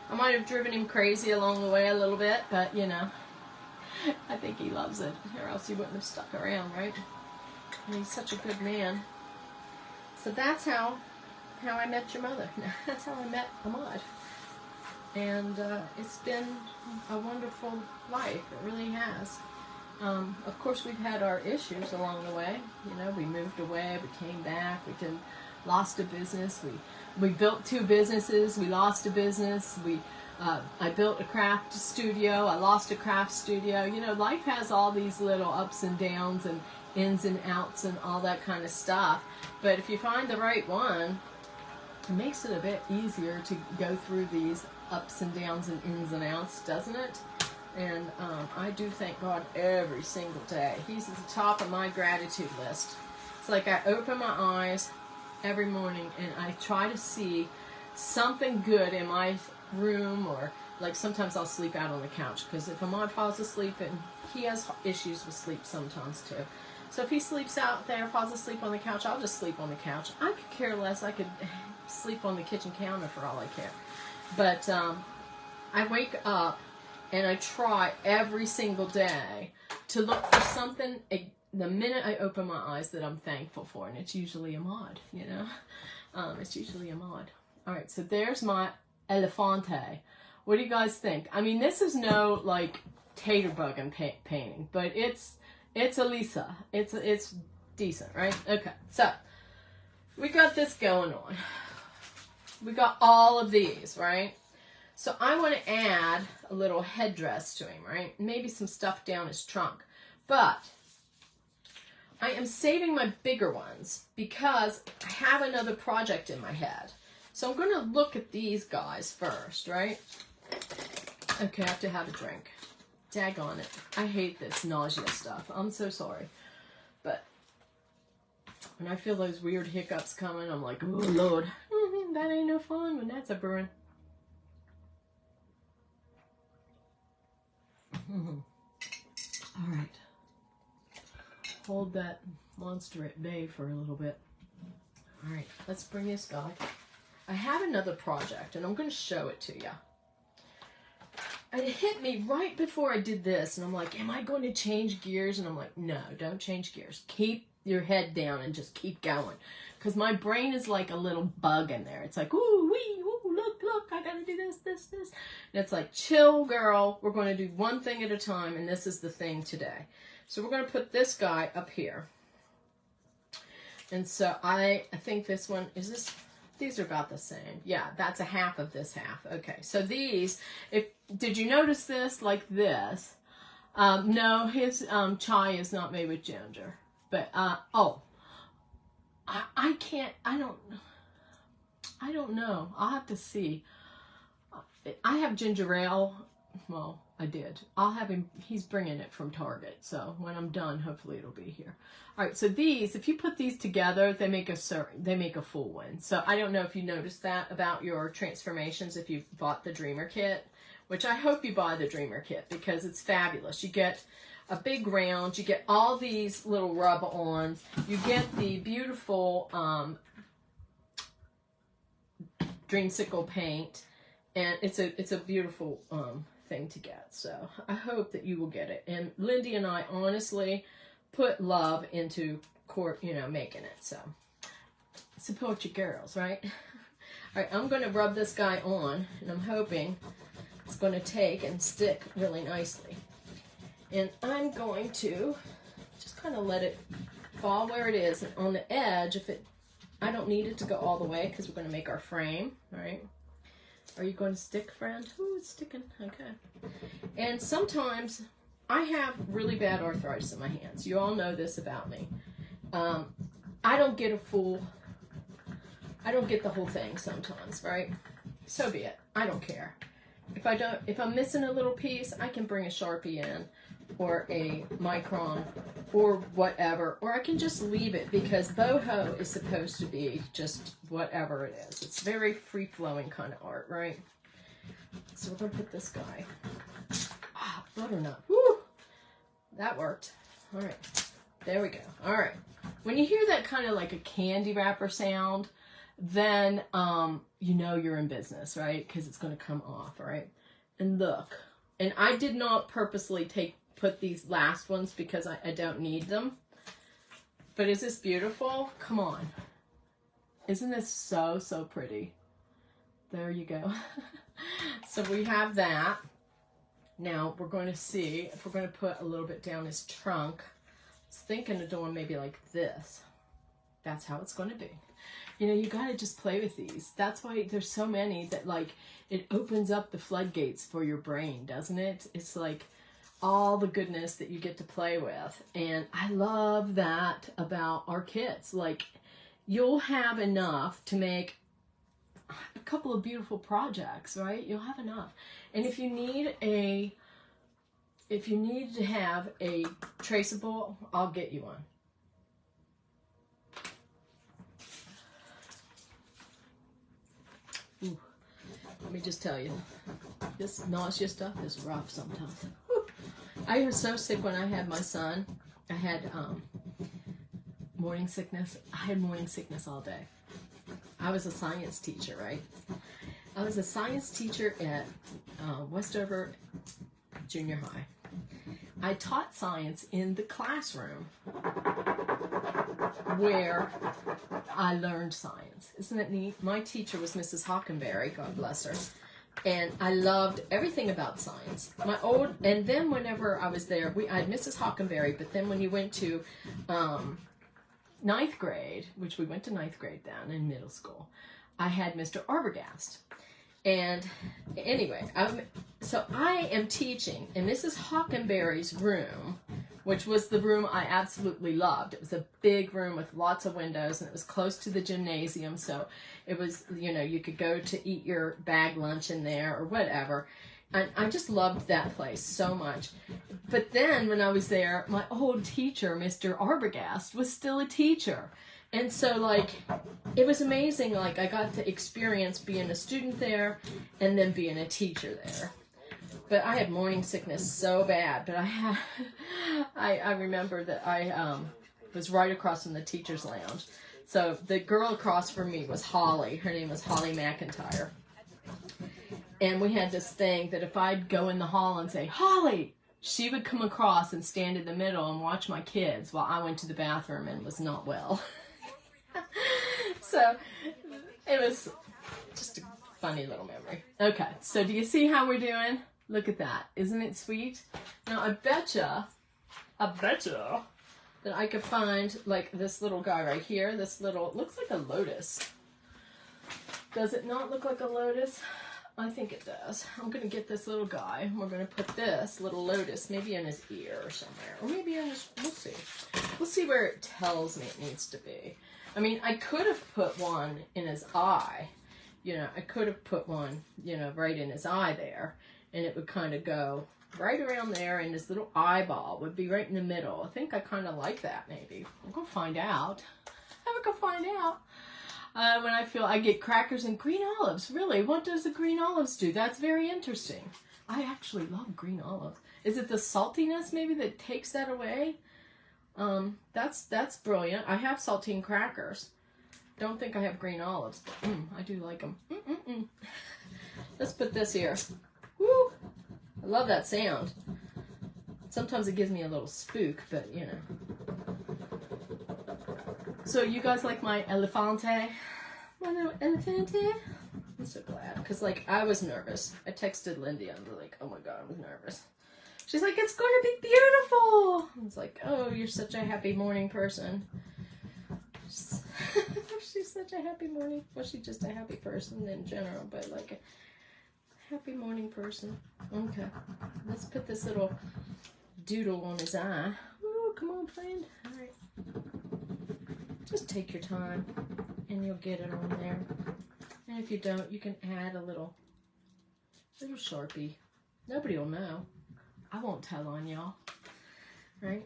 I might have driven him crazy along the way a little bit, but, you know, I think he loves it, or else he wouldn't have stuck around, right? And he's such a good man. So that's how I met your mother. That's how I met Ahmad. And it's been a wonderful life. It really has. Of course, we've had our issues along the way. You know, we moved away, we came back, lost a business. We built 2 businesses. We lost a business. I built a craft studio. I lost a craft studio. You know, life has all these little ups and downs and ins and outs and all that kind of stuff. But if you find the right one, it makes it a bit easier to go through these ups and downs and ins and outs, doesn't it? And I do thank God every single day. He's at the top of my gratitude list. It's like I open my eyes every morning and I try to see something good in my room, or like sometimes I'll sleep out on the couch, because if Ahmad falls asleep, and he has issues with sleep sometimes too. So if he sleeps out there, falls asleep on the couch, I'll just sleep on the couch. I could care less. I could sleep on the kitchen counter for all I care. But I wake up and I try every single day to look for something the minute I open my eyes that I'm thankful for. And it's usually Ahmad, you know. It's usually Ahmad. All right, so there's my elefante. What do you guys think? I mean, this is no, like, tater bug painting, but it's Elisa. It's decent, right? Okay, so we got this going on. We got all of these, right? So I want to add a little headdress to him, right? Maybe some stuff down his trunk. But I am saving my bigger ones because I have another project in my head. So I'm going to look at these guys first, right? Okay, I have to have a drink. Daggone it. I hate this nausea stuff. I'm so sorry. But when I feel those weird hiccups coming, I'm like, oh, Lord. That ain't no fun when that's a brewing. All right. Hold that monster at bay for a little bit. All right, let's bring this guy. I have another project, and I'm going to show it to you. It hit me right before I did this, and I'm like, am I going to change gears? And I'm like, no, don't change gears. Keep your head down and just keep going. Because my brain is like a little bug in there. It's like, ooh, wee, ooh, look, I got to do this. And it's like, chill, girl. We're going to do one thing at a time, and this is the thing today. So we're going to put this guy up here. And so I think this one, these are about the same. Yeah, that's a half of this half. Okay, so these, did you notice this like this? No, his chai is not made with ginger. But, I don't know. I'll have to see. I have ginger ale. Well, I did. I'll have him, he's bringing it from Target. So when I'm done, hopefully it'll be here. All right, so these, if you put these together, they make a full one. So I don't know if you noticed that about your transformations if you bought the Dreamer Kit, which I hope you buy the Dreamer Kit because it's fabulous. You get a big round, you get all these little rub-ons, you get the beautiful dreamsicle paint, and it's a beautiful thing to get. So I hope that you will get it. And Lindy and I honestly put love into making it. So support your girls, right? All right, I'm going to rub this guy on, and I'm hoping it's going to take and stick really nicely. And I'm going to just kind of let it fall where it is. And on the edge, I don't need it to go all the way because we're going to make our frame, all right? Are you going to stick, friend? Ooh, it's sticking. Okay. And sometimes I have really bad arthritis in my hands. You all know this about me. I don't get the whole thing sometimes, right? So be it. I don't care. If I'm missing a little piece, I can bring a Sharpie in or a micron or whatever, or I can just leave it because boho is supposed to be just whatever it is. It's very free-flowing kind of art, right? So we're going to put this guy. Ah, butternut. Woo! That worked. All right. There we go. All right. When you hear that kind of like a candy wrapper sound, then you know you're in business, right? Because it's going to come off, all right? And look. And I did not purposely put these last ones because I don't need them. But is this beautiful? Come on. Isn't this so, so pretty? There you go. So we have that. Now we're going to see if we're going to put a little bit down his trunk. I was thinking of doing maybe like this. That's how it's going to be. You know, you got to just play with these. That's why there's so many that like it opens up the floodgates for your brain, doesn't it? It's like all the goodness that you get to play with. And I love that about our kids. Like, you'll have enough to make a couple of beautiful projects, right? You'll have enough. And if you need to have a traceable, I'll get you one. Ooh, let me just tell you, this nausea stuff is rough sometimes. Whew. I was so sick when I had my son. I had morning sickness. I had morning sickness all day. I was a science teacher, right? I was a science teacher at Westover Junior High. I taught science in the classroom where I learned science. Isn't it neat? My teacher was Mrs. Hockenberry, God bless her. And I loved everything about science. And then whenever I was there, I had Mrs. Hockenberry, but then when you went to ninth grade, which we went to ninth grade then in middle school, I had Mr. Arbogast. And anyway, so I am teaching in Mrs. Hockenberry's room, which was the room I absolutely loved. It was a big room with lots of windows, and it was close to the gymnasium, so it was, you know, you could go to eat your bag lunch in there or whatever. And I just loved that place so much. But then when I was there, my old teacher, Mr. Arbogast, was still a teacher. And so, like, it was amazing. Like, I got to experience being a student there and then being a teacher there. But I had morning sickness so bad. But I remember that I was right across from the teacher's lounge. So the girl across from me was Holly. Her name was Holly McIntyre. And we had this thing that if I'd go in the hall and say, Holly, she would come across and stand in the middle and watch my kids while I went to the bathroom and was not well. So it was just a funny little memory. Okay, so do you see how we're doing? Look at that. Isn't it sweet? Now, I betcha that I could find, like, this little guy right here. This little, looks like a lotus. Does it not look like a lotus? I think it does. I'm going to get this little guy. We're going to put this little lotus maybe in his ear or somewhere. Or maybe in his, we'll see. We'll see where it tells me it needs to be. I mean, I could have put one in his eye. You know, I could have put one, you know, right in his eye there. And it would kind of go right around there, and his little eyeball would be right in the middle. I think I kind of like that, maybe. I'm going to find out. I'm going to find out. When I get crackers and green olives. Really, what does the green olives do? That's very interesting. I actually love green olives. Is it the saltiness maybe that takes that away? That's brilliant. I have saltine crackers. Don't think I have green olives, but I do like them. Let's put this here. Woo! I love that sound. Sometimes it gives me a little spook, but you know. So you guys like my elefante? My little elefante? I'm so glad. Because, like, I was nervous. I texted Lindy. I was like, oh my God, I was nervous. She's like, it's going to be beautiful. I was like, oh, you're such a happy morning person. She's such a happy morning. Well, she's just a happy person in general, but like a happy morning person. Okay. Let's put this little doodle on his eye. Ooh, come on, friend. All right. Just take your time and you'll get it on there. And if you don't, you can add a little Sharpie. Nobody will know. I won't tell on y'all. Right?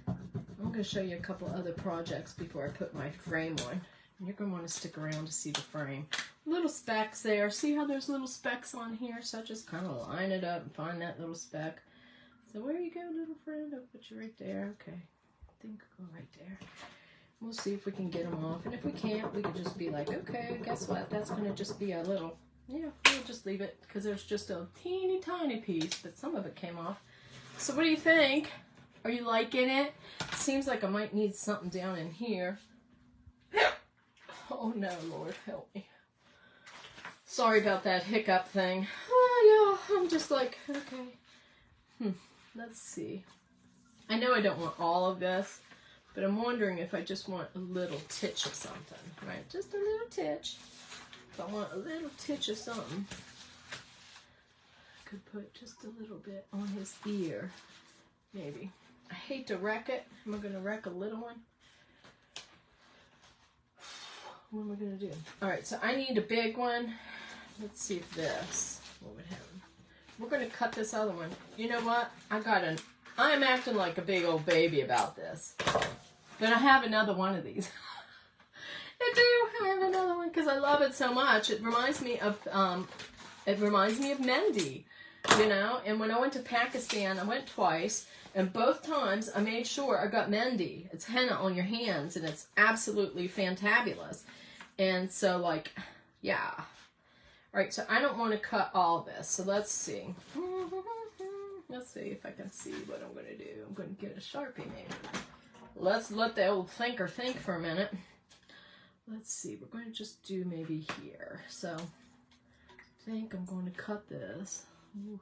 I'm going to show you a couple other projects before I put my frame on. And you're going to want to stick around to see the frame. Little specks there. See how there's little specks on here? So I just kind of line it up and find that little speck. So where you go, little friend? I'll put you right there. Okay. I think I'll go right there. We'll see if we can get them off. And if we can't, we can just be like, okay, guess what? That's going to just be a little, yeah, we'll just leave it. Because there's just a teeny tiny piece. But some of it came off. So what do you think? Are you liking it? Seems like I might need something down in here. Oh no, Lord, help me. Sorry about that hiccup thing. Oh yeah, I'm just like, okay. Let's see. I know I don't want all of this, but I'm wondering if I just want a little titch of something, right? Just a little titch. If I want a little titch of something, I could put just a little bit on his ear, maybe. I hate to wreck it. Am I going to wreck a little one? What am I going to do? Alright, so I need a big one. Let's see if this, what would happen. We're going to cut this other one. You know what? I'm acting like a big old baby about this. But I have another one of these. I do. I have another one because I love it so much. It reminds me of Mendy, you know. And when I went to Pakistan, I went twice. And both times, I made sure I got Mendy. It's henna on your hands, and it's absolutely fantabulous. And so, like, yeah. All right, so I don't want to cut all this. So let's see. Let's see if I can see what I'm going to do. I'm going to get a Sharpie maybe. Let's let the old thinker think for a minute. Let's see. We're going to just do maybe here. So I think I'm going to cut this. Ooh.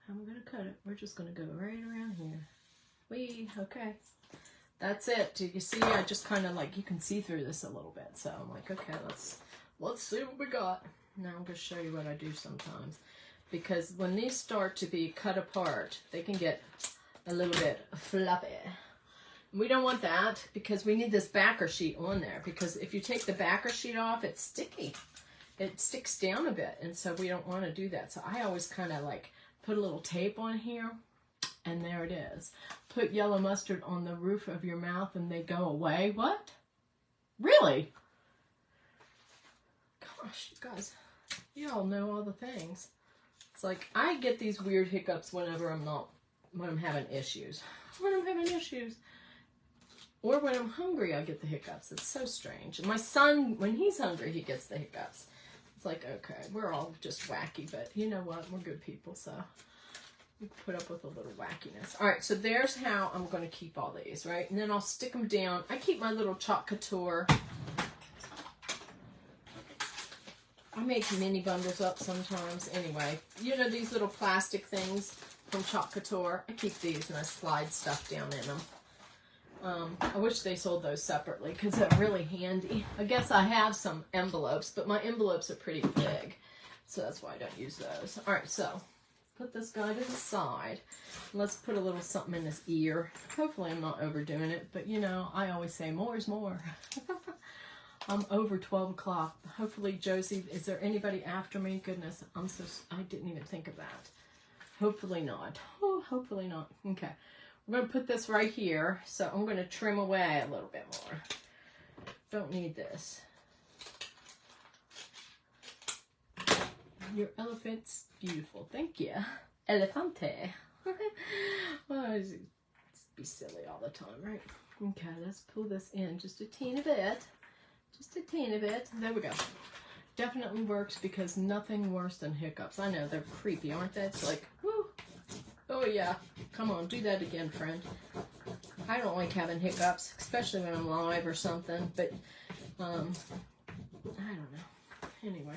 How am I going to cut it? We're just going to go right around here. Okay. That's it. Do you see? I just kind of like, you can see through this a little bit. So I'm like, okay, let's see what we got. Now I'm going to show you what I do sometimes. Because when these start to be cut apart, they can get a little bit fluffy. We don't want that because we need this backer sheet on there. Because if you take the backer sheet off, it's sticky. It sticks down a bit. And so we don't want to do that. So I always kind of like put a little tape on here, and there it is. Put yellow mustard on the roof of your mouth, and they go away. What? Really? Gosh, you guys, you all know all the things. It's like I get these weird hiccups whenever when I'm having issues. When I'm having issues. Or when I'm hungry, I get the hiccups. It's so strange. And my son, when he's hungry, he gets the hiccups. It's like, okay, we're all just wacky, but you know what? We're good people, so we put up with a little wackiness. All right, so there's how I'm going to keep all these, right? And then I'll stick them down. I keep my little chalk couture. I make mini bundles up sometimes. Anyway, you know these little plastic things from chalk couture? I keep these and I slide stuff down in them. I wish they sold those separately because they're really handy. I guess I have some envelopes, but my envelopes are pretty big. So that's why I don't use those. All right, so put this guy to the side. Let's put a little something in his ear. Hopefully I'm not overdoing it, but you know, I always say more is more. I'm over 12 o'clock. Hopefully, Josie, is there anybody after me? Goodness, I didn't even think of that. Hopefully not. Oh, hopefully not. Okay. We're going to put this right here, so I'm going to trim away a little bit more. Don't need this. Your elephant's beautiful. Thank you. Elefante. Well, just be silly all the time, right? Okay, let's pull this in just a teeny bit. Just a teeny bit. There we go. Definitely works because nothing worse than hiccups. I know, they're creepy, aren't they? It's like, whoo. Oh, yeah. Come on, do that again, friend. I don't like having hiccups, especially when I'm live or something, but I don't know. Anyway.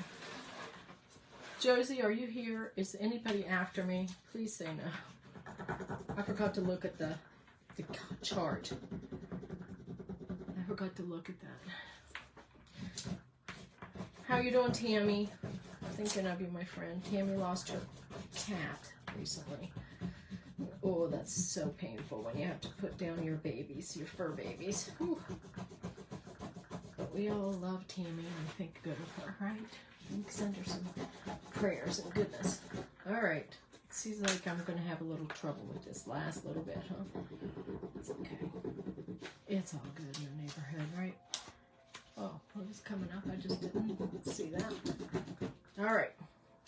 Josie, are you here? Is anybody after me? Please say no. I forgot to look at the chart. I forgot to look at that. How you doing, Tammy? Thinking of you, my friend. Tammy lost her cat recently. Oh, that's so painful when you have to put down your babies, your fur babies. Whew. But we all love Tammy and think good of her, right? We can send her some prayers and goodness. All right. It seems like I'm going to have a little trouble with this last little bit, huh? It's okay. It's all good in the neighborhood, right? Oh, what was coming up? I just didn't see that. All right.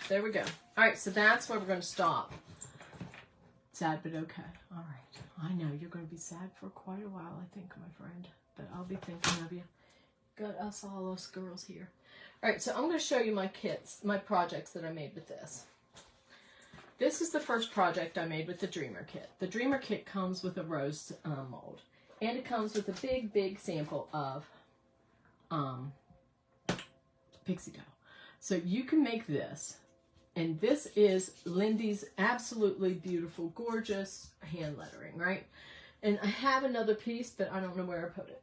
There we go. All right, so that's where we're going to stop. Sad, but okay. All right. I know you're going to be sad for quite a while, I think, my friend. But I'll be thinking of you. Got us all us girls here. All right, so I'm going to show you my kits, my projects that I made with this. This is the first project I made with the Dreamer kit. The Dreamer kit comes with a rose mold. And it comes with a big, big sample of Pixie dough. So you can make this. And this is Lindy's absolutely beautiful, gorgeous hand lettering, right? And I have another piece, but I don't know where I put it.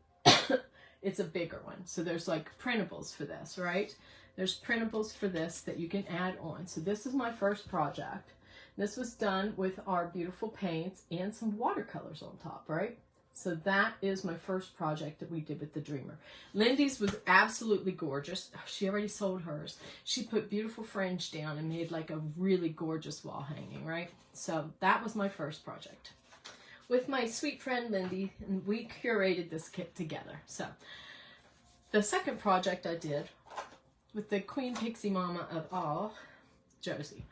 It's a bigger one. So there's like printables for this, right? There's printables for this that you can add on. So this is my first project. This was done with our beautiful paints and some watercolors on top, right? So that is my first project that we did with the Dreamer. Lindy's was absolutely gorgeous. She already sold hers. She put beautiful fringe down and made like a really gorgeous wall hanging, right? So that was my first project. With my sweet friend Lindy, and we curated this kit together. So the second project I did with the Queen Pixie Mama of all, Josie.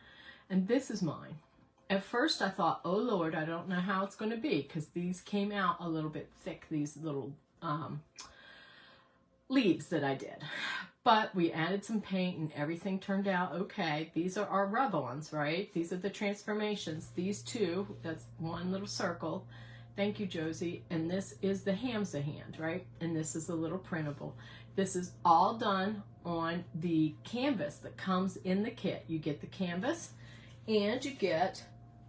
And this is mine. At first I thought, oh Lord, I don't know how it's going to be, because these came out a little bit thick, these little leaves that I did. But we added some paint and everything turned out okay. These are our rub-ons, right? These are the transformations. These two, that's one little circle. Thank you, Josie. And this is the Hamza hand, right? And this is a little printable. This is all done on the canvas that comes in the kit. You get the canvas and you get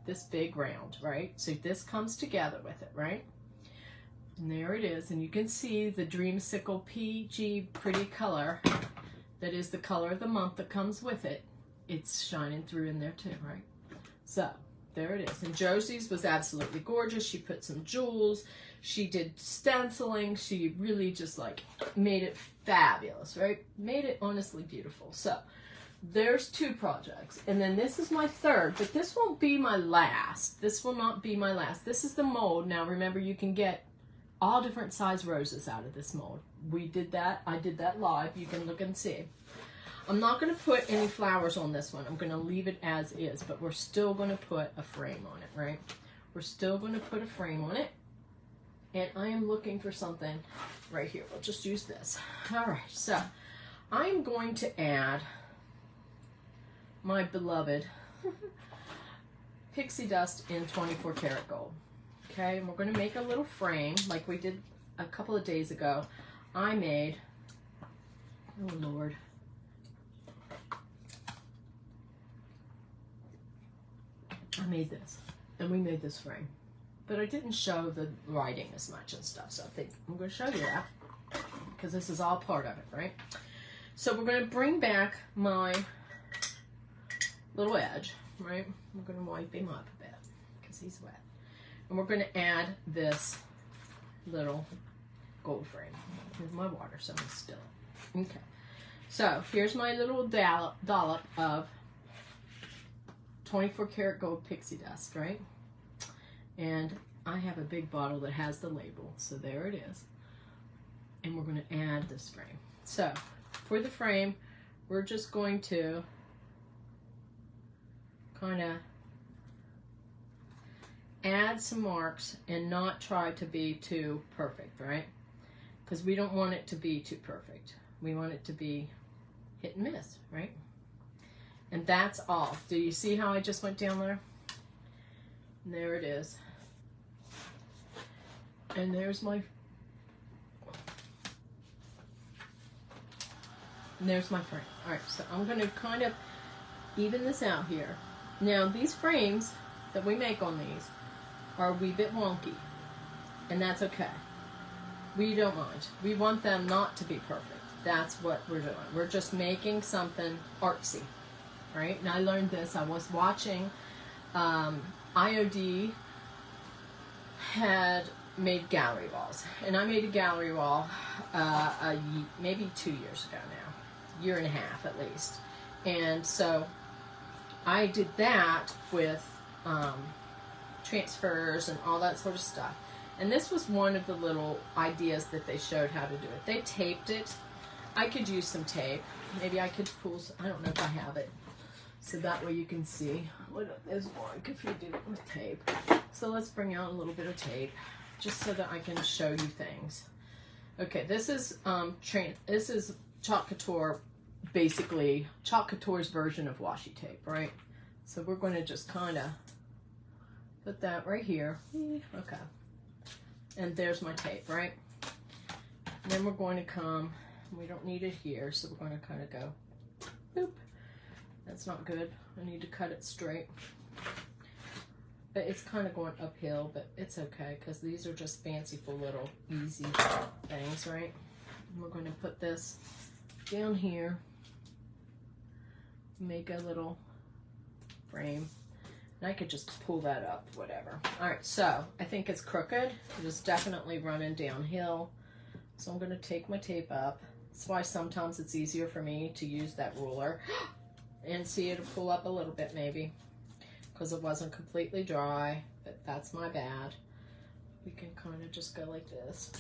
this big round, right? So this comes together with it, right? And there it is. And you can see the Dreamsicle PG pretty color that is the color of the month that comes with it. It's shining through in there too, right? So there it is. And Josie's was absolutely gorgeous. She put some jewels. She did stenciling. She really just like made it fabulous, right? Made it honestly beautiful. So there's two projects. And then this is my third, but this won't be my last. This will not be my last. This is the mold. Now remember, you can get all different size roses out of this mold. We did that. I did that live. You can look and see. I'm not going to put any flowers on this one. I'm going to leave it as is, but we're still going to put a frame on it, right? We're still going to put a frame on it. And I am looking for something right here. We'll just use this. All right, so I'm going to add my beloved Pixie Dust in 24 karat gold. Okay, and we're going to make a little frame like we did a couple of days ago. I made, oh Lord, I made this, and we made this frame. But I didn't show the writing as much and stuff, so I think I'm going to show you that, because this is all part of it, right? So we're going to bring back my little edge, right? I'm going to wipe him up a bit, because he's wet. And we're going to add this little gold frame with my water, so I'm going to spill it. Okay. So here's my little dollop of 24 karat gold pixie dust, right? And I have a big bottle that has the label, so there it is. And we're going to add this frame. So for the frame, we're just going to kind of add some marks and not try to be too perfect, right? Because we don't want it to be too perfect. We want it to be hit and miss, right? And that's all. Do you see how I just went down there? And there it is. And there's my frame. All right, so I'm going to kind of even this out here. Now, these frames that we make on these are a wee bit wonky, and that's okay. We don't mind. We want them not to be perfect. That's what we're doing. We're just making something artsy, right? And I learned this. I was watching IOD had made gallery walls, and I made a gallery wall maybe 2 years ago now, year and a half at least. And so I did that with transfers and all that sort of stuff. And this was one of the little ideas that they showed how to do it. They taped it. I could use some tape. Maybe I could pull some, I don't know if I have it. So that way you can see what it is like if you did it with tape. So let's bring out a little bit of tape just so that I can show you things. Okay, this is Chalk Couture, basically Chalk Couture's version of washi tape, right? So we're going to just kind of put that right here. Okay. And there's my tape, right? And then we're going to come, we don't need it here, so we're going to kind of go, boop. That's not good. I need to cut it straight. But it's kind of going uphill, but it's okay, because these are just fanciful little easy things, right? And we're going to put this down here, make a little frame. And I could just pull that up, whatever. All right, so I think it's crooked. It is definitely running downhill. So I'm going to take my tape up. That's why sometimes it's easier for me to use that ruler. And see, it'll pull up a little bit maybe, because it wasn't completely dry, but that's my bad. We can kind of just go like this.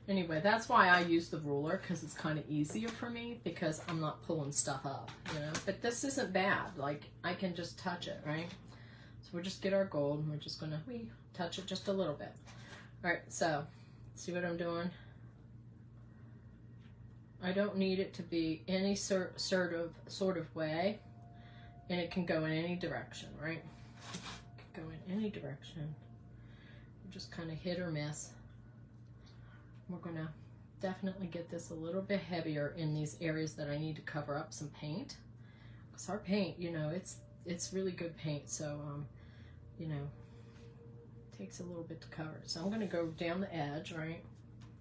Anyway, that's why I use the ruler, because it's kind of easier for me, because I'm not pulling stuff up, you know. But this isn't bad. Like, I can just touch it, right? So we'll just get our gold, and we're just going to touch it just a little bit. All right, so see what I'm doing? I don't need it to be any sort of way, and it can go in any direction, right? It can go in any direction. Just kind of hit or miss. We're going to definitely get this a little bit heavier in these areas that I need to cover up some paint. Because our paint, you know, it's really good paint, so, you know, it takes a little bit to cover it. So I'm going to go down the edge, right?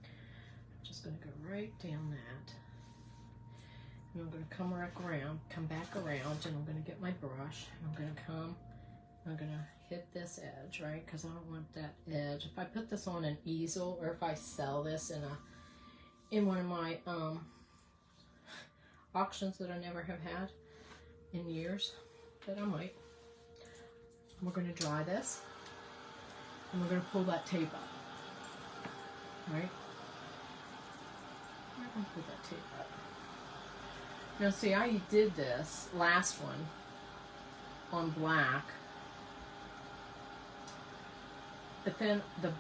I'm just going to go right down that. And I'm going to come back around, and I'm going to get my brush. I'm going to hit this edge, right? Because I don't want that edge. If I put this on an easel, or if I sell this in one of my auctions that I never have had in years, but I might. We're going to dry this, and we're going to pull that tape up, right? We're going to pull that tape up. Now see, I did this last one on black, but then the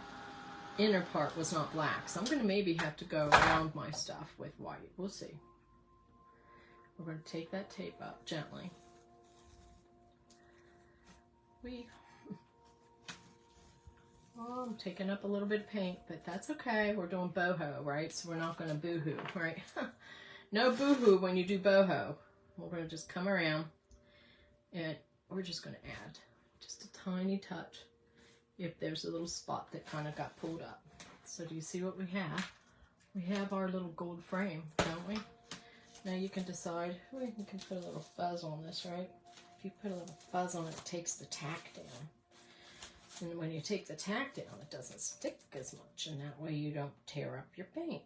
inner part was not black, so I'm going to maybe have to go around my stuff with white. We'll see. We're going to take that tape up gently. Oh, I'm taking up a little bit of paint, but that's okay. We're doing boho, right? So we're not going to boohoo, right? No boohoo when you do boho. We're going to just come around, and we're just going to add just a tiny touch if there's a little spot that kind of got pulled up. So do you see what we have? We have our little gold frame, don't we? Now you can decide, you can put a little fuzz on this, right? If you put a little fuzz on it, it takes the tack down. And when you take the tack down, it doesn't stick as much, and that way you don't tear up your paint.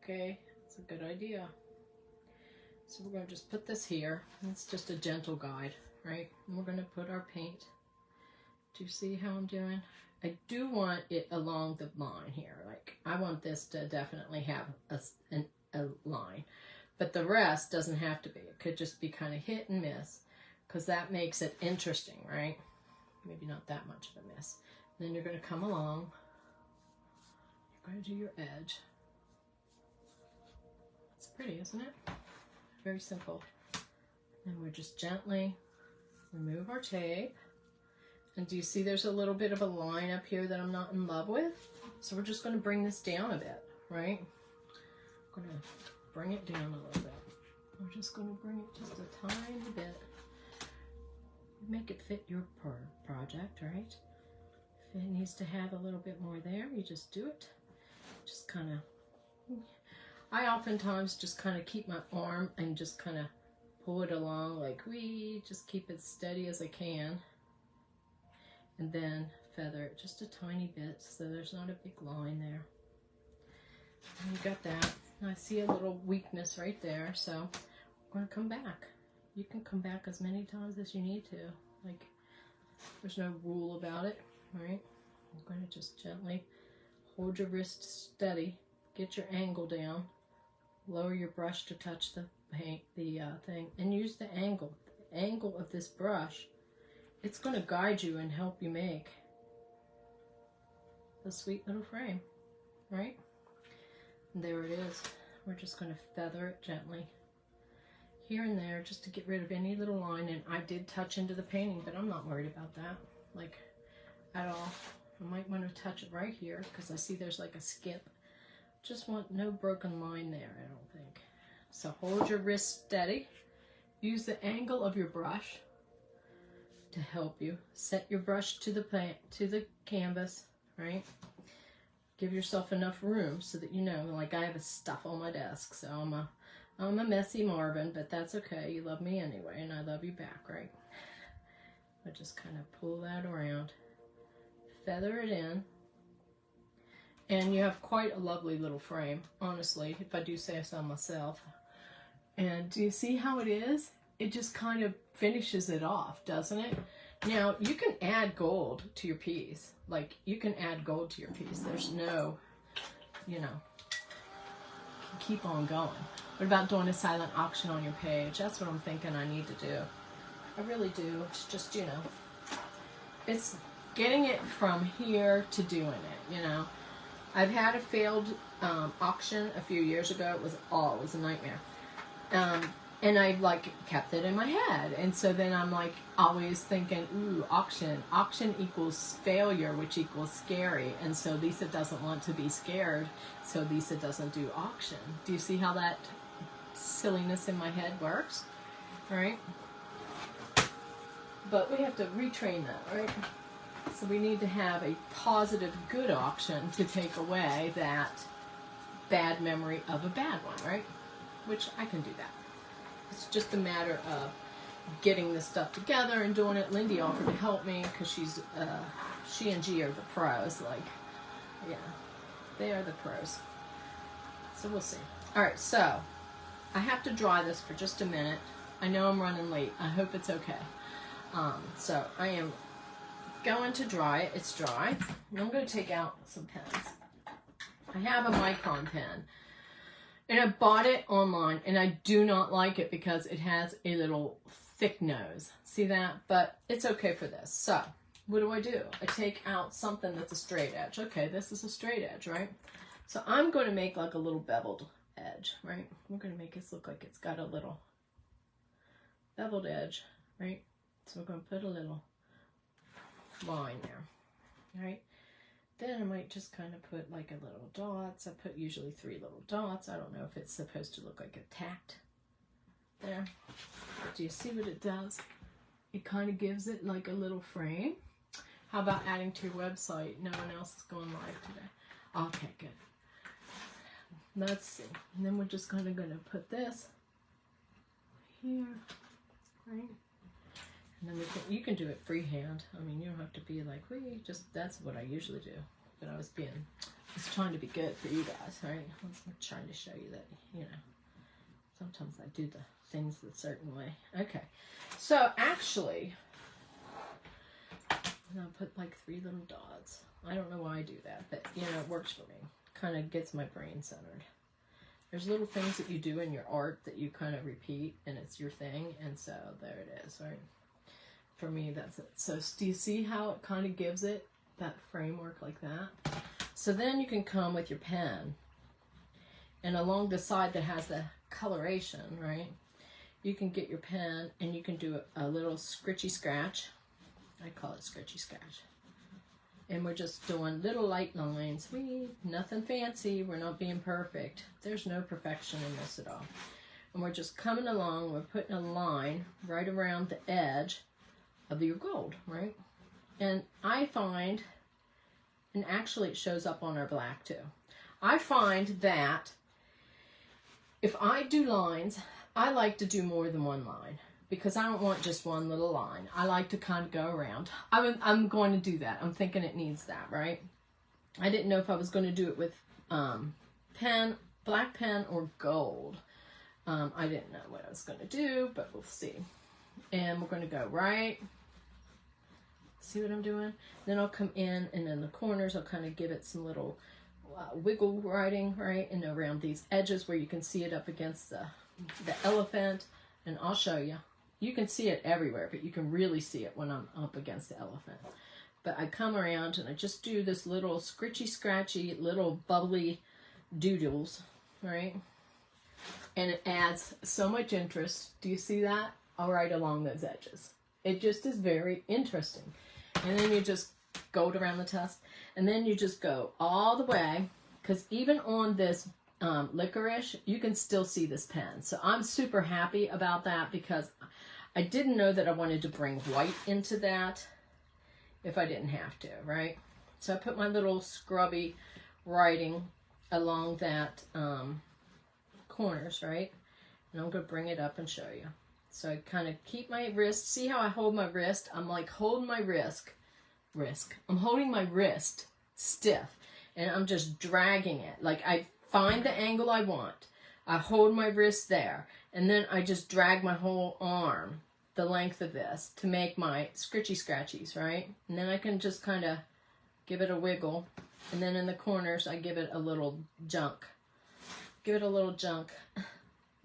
Okay, that's a good idea. So we're going to just put this here. It's just a gentle guide, right? And we're going to put our paint. Do you see how I'm doing? I do want it along the line here. Like, I want this to definitely have a line. But the rest doesn't have to be. It could just be kind of hit and miss, because that makes it interesting, right? Maybe not that much of a miss. Then you're going to come along. You're going to do your edge. It's pretty, isn't it? Very simple. And we're just gently remove our tape. And do you see there's a little bit of a line up here that I'm not in love with? So we're just going to bring this down a bit, right? I'm going to bring it down a little bit. We're just going to bring it just a tiny bit. Make it fit your project, right? If it needs to have a little bit more there, you just do it. Just kind of, I oftentimes just kind of keep my arm and just kind of pull it along like just keep it steady as I can. And then feather it just a tiny bit so there's not a big line there. And you got that. I see a little weakness right there, so I'm going to come back. You can come back as many times as you need to. Like, there's no rule about it, right? I'm going to just gently hold your wrist steady, get your angle down, lower your brush to touch the paint, thing, and use the angle. The angle of this brush, it's going to guide you and help you make a sweet little frame, right? And there it is. We're just going to feather it gently here and there just to get rid of any little line. And I did touch into the painting, but I'm not worried about that, like, at all. I might want to touch it right here because I see there's like a skip. Just want no broken line there, I don't think. So hold your wrist steady. Use the angle of your brush to help you. Set your brush to the canvas, right? Give yourself enough room so that you know, like, I have stuff on my desk, so I'm a messy Marvin, but that's okay. You love me anyway, and I love you back, right? I just kind of pull that around, feather it in, and you have quite a lovely little frame, honestly, if I do say so myself. And do you see how it is? It just kind of finishes it off, doesn't it? Now, you can add gold to your piece. Like, you can add gold to your piece. There's no, you know, keep on going. What about doing a silent auction on your page? That's what I'm thinking I need to do. I really do. It's just, you know, it's getting it from here to doing it, you know. I've had a failed auction a few years ago. It was a nightmare. And I like kept it in my head. And so then I'm like always thinking, ooh, auction. Auction equals failure, which equals scary. And so Lisa doesn't want to be scared. So Lisa doesn't do auction. Do you see how that silliness in my head works? Right? But we have to retrain that, right? So we need to have a positive, good auction to take away that bad memory of a bad one, right? Which I can do that. It's just a matter of getting this stuff together and doing it. Lindy offered to help me because she and G are the pros. Like, yeah, they are the pros. So we'll see. All right, so I have to dry this for just a minute. I know I'm running late. I hope it's okay. So I am going to dry it. It's dry. And I'm going to take out some pens. I have a micron pen. And I bought it online, and I do not like it because it has a little thick nose. See that? But it's okay for this. So, what do? I take out something that's a straight edge. Okay, this is a straight edge, right? So I'm going to make like a little beveled edge, right? We're going to make this look like it's got a little beveled edge, right? So we're going to put a little line there, right? Then I might just kind of put like a little dots. I put usually 3 little dots. I don't know if it's supposed to look like a tacked there. But do you see what it does? It kind of gives it like a little frame. How about adding to your website? No one else is going live today. Okay, good. Let's see. And then we're just kind of going to put this here, right? And then you can do it freehand. I mean, you don't have to be like, that's what I usually do. But I was trying to be good for you guys, right? I'm trying to show you that, you know, sometimes I do the things a certain way. Okay, so actually, I'll put like 3 little dots. I don't know why I do that, but, you know, it works for me. Kind of gets my brain centered. There's little things that you do in your art that you kind of repeat, and it's your thing, and so there it is, right? For me, that's it. So do you see how it kind of gives it that framework like that? So then you can come with your pen, and along the side that has the coloration, right? You can get your pen and you can do a little scritchy scratch. I call it scritchy scratch. And we're just doing little light lines. Nothing fancy. We're not being perfect. There's no perfection in this at all. And we're just coming along. We're putting a line right around the edge of your gold, right? And I find, and actually it shows up on our black too. I find that if I do lines, I like to do more than one line, because I don't want just one little line. I like to kind of go around. I'm going to do that. I'm thinking it needs that, right? I didn't know if I was going to do it with black pen or gold. I didn't know what I was going to do, but we'll see. And we're going to go right. See what I'm doing? Then I'll come in, and in the corners, I'll kind of give it some little wiggle writing, right? And around these edges where you can see it up against the elephant. And I'll show you. You can see it everywhere, but you can really see it when I'm up against the elephant. But I come around and I just do this little scratchy, little bubbly doodles, right? And it adds so much interest. Do you see that? All right, along those edges. It just is very interesting. And then you just go around the tusk, and then you just go all the way, because even on this licorice, you can still see this pen. So I'm super happy about that, because I didn't know that I wanted to bring white into that if I didn't have to, right? So I put my little scrubby writing along that corners, right? And I'm going to bring it up and show you. So I kind of keep my wrist. See how I hold my wrist? I'm like holding my wrist. I'm holding my wrist stiff, and I'm just dragging it. Like I find the angle I want. I hold my wrist there, and then I just drag my whole arm the length of this to make my scratchies, right? And then I can just kind of give it a wiggle, and then in the corners I give it a little junk. Give it a little junk, and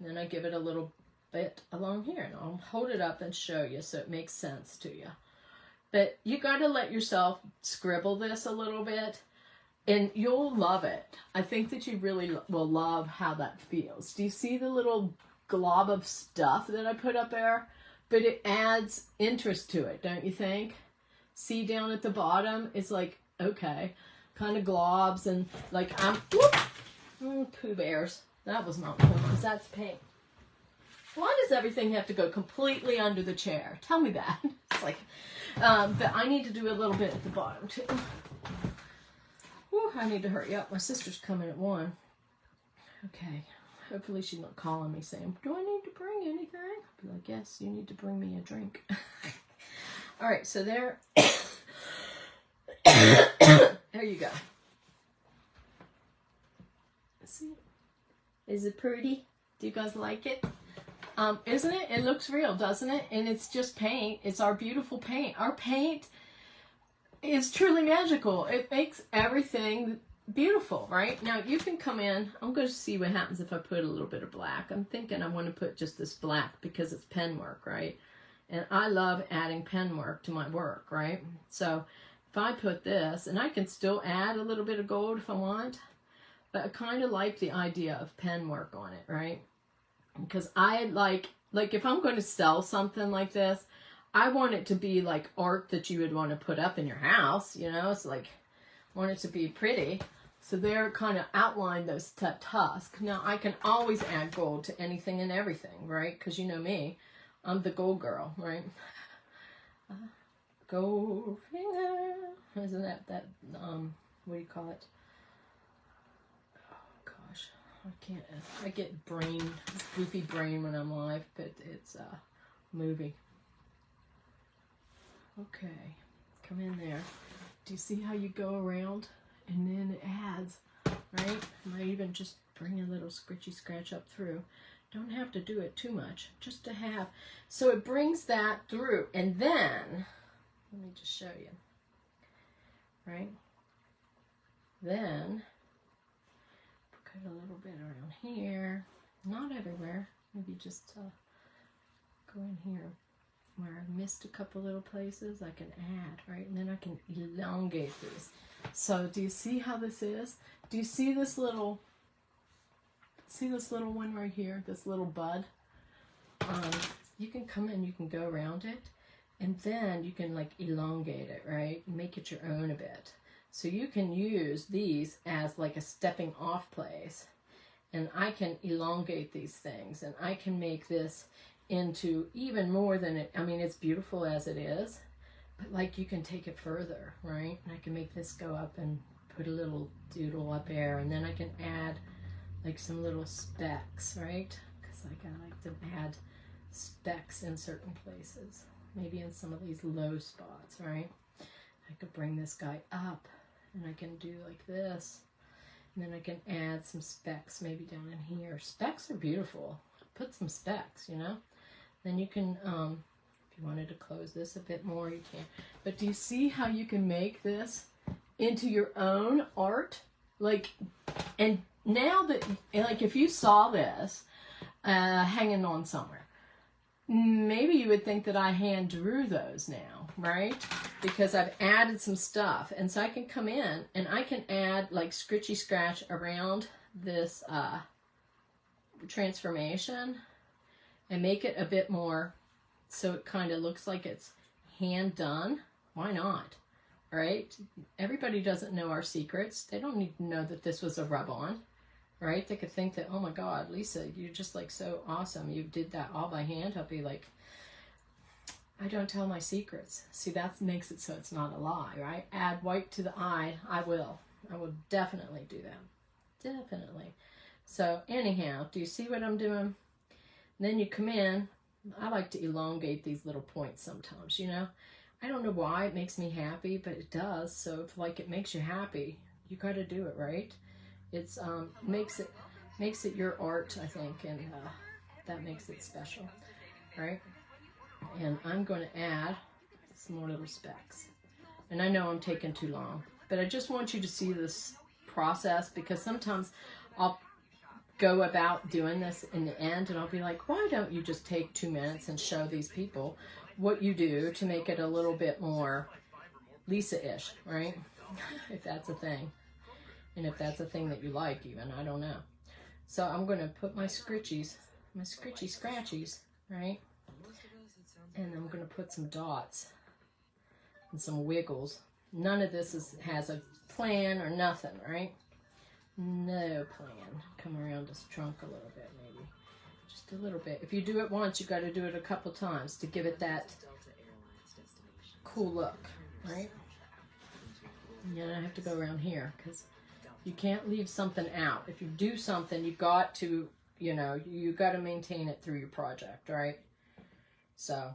then I give it a little bit along here, and I'll hold it up and show you so it makes sense to you. But you got to let yourself scribble this a little bit, and you'll love it. I think that you really will love how that feels. Do you see the little glob of stuff that I put up there? But it adds interest to it, don't you think? See down at the bottom, it's like, okay, kind of globs, and like Pooh Bears. That was not Pooh, because that's pink. Why does everything have to go completely under the chair? Tell me that. It's like, but I need to do a little bit at the bottom too. Whew, I need to hurry up. My sister's coming at 1. Okay. Hopefully she's not calling me saying, do I need to bring anything? I'll be like, yes, you need to bring me a drink. All right, so there. There you go. See? Is it pretty? Do you guys like it? Isn't it? It looks real, doesn't it? And it's just paint. It's our beautiful paint. Our paint is truly magical. It makes everything beautiful, right? Now you can come in. I'm going to see what happens if I put a little bit of black. I'm thinking I want to put just this black because it's pen work, right? And I love adding pen work to my work, right? So if I put this, and I can still add a little bit of gold if I want, but I kind of like the idea of pen work on it, right? Because I like if I'm going to sell something like this, I want it to be like art that you would want to put up in your house, you know? It's like, I want it to be pretty. So they're kind of outline those tusks. Now, I can always add gold to anything and everything, right? Because you know me, I'm the gold girl, right? Gold finger. Isn't that, what do you call it? I get goofy brain when I'm live, but it's a movie. Okay, come in there. Do you see how you go around? And then it adds, right? I might even just bring a little scratch up through. Don't have to do it too much, just to have. So it brings that through. And then, let me just show you, right? Then, a little bit around here, not everywhere, maybe just go in here where I missed a couple little places. I can add, right? And then I can elongate these. So do you see how this is? Do you see this little one right here, this little bud? You can come in, you can go around it, And then you can like elongate it, right? Make it your own a bit. So you can use these as like a stepping off place. And I can elongate these things. And I can make this into even more than it. I mean, it's beautiful as it is. But like you can take it further, right? And I can make this go up and put a little doodle up there. And then I can add like some little specks, right? Because like I like to add specks in certain places. Maybe in some of these low spots, right? I could bring this guy up and I can do like this. And then I can add some specks maybe down in here. Specks are beautiful. Put some specks, you know? Then you can, if you wanted to close this a bit more, you can. But do you see how you can make this into your own art? Like, and now that, like if you saw this hanging on somewhere, maybe you would think that I hand drew those now, right? Because I've added some stuff. And so I can come in and I can add like scritchy scratch around this transformation and make it a bit more so it kind of looks like it's hand done. Why not? Right? Everybody doesn't know our secrets. They don't need to know that this was a rub-on. Right? They could think that, oh my God, Lisa, you're just like so awesome. You did that all by hand. I'll be like, I don't tell my secrets. See, that makes it so it's not a lie, right? Add white to the eye. I will definitely do that. Definitely. So anyhow, do you see what I'm doing? And then you come in. I like to elongate these little points sometimes, you know. I don't know why it makes me happy, but it does. So if like it makes you happy, you got to do it, right? It's makes it your art, I think, and that makes it special, right? And I'm going to add some more little specks. And I know I'm taking too long, but I just want you to see this process because sometimes I'll go about doing this in the end and I'll be like, why don't you just take 2 minutes and show these people what you do to make it a little bit more Lisa-ish, right? If that's a thing. And if that's a thing that you like even, I don't know. So I'm going to put my scritchies, my scritchy scratchies, right? And I'm going to put some dots and some wiggles. None of this has a plan or nothing, right? No plan. Come around this trunk a little bit maybe. Just a little bit. If you do it once, you got to do it a couple times to give it that cool look, right? And then I have to go around here because you can't leave something out. If you do something, you got to, you know, you got to maintain it through your project, right? So,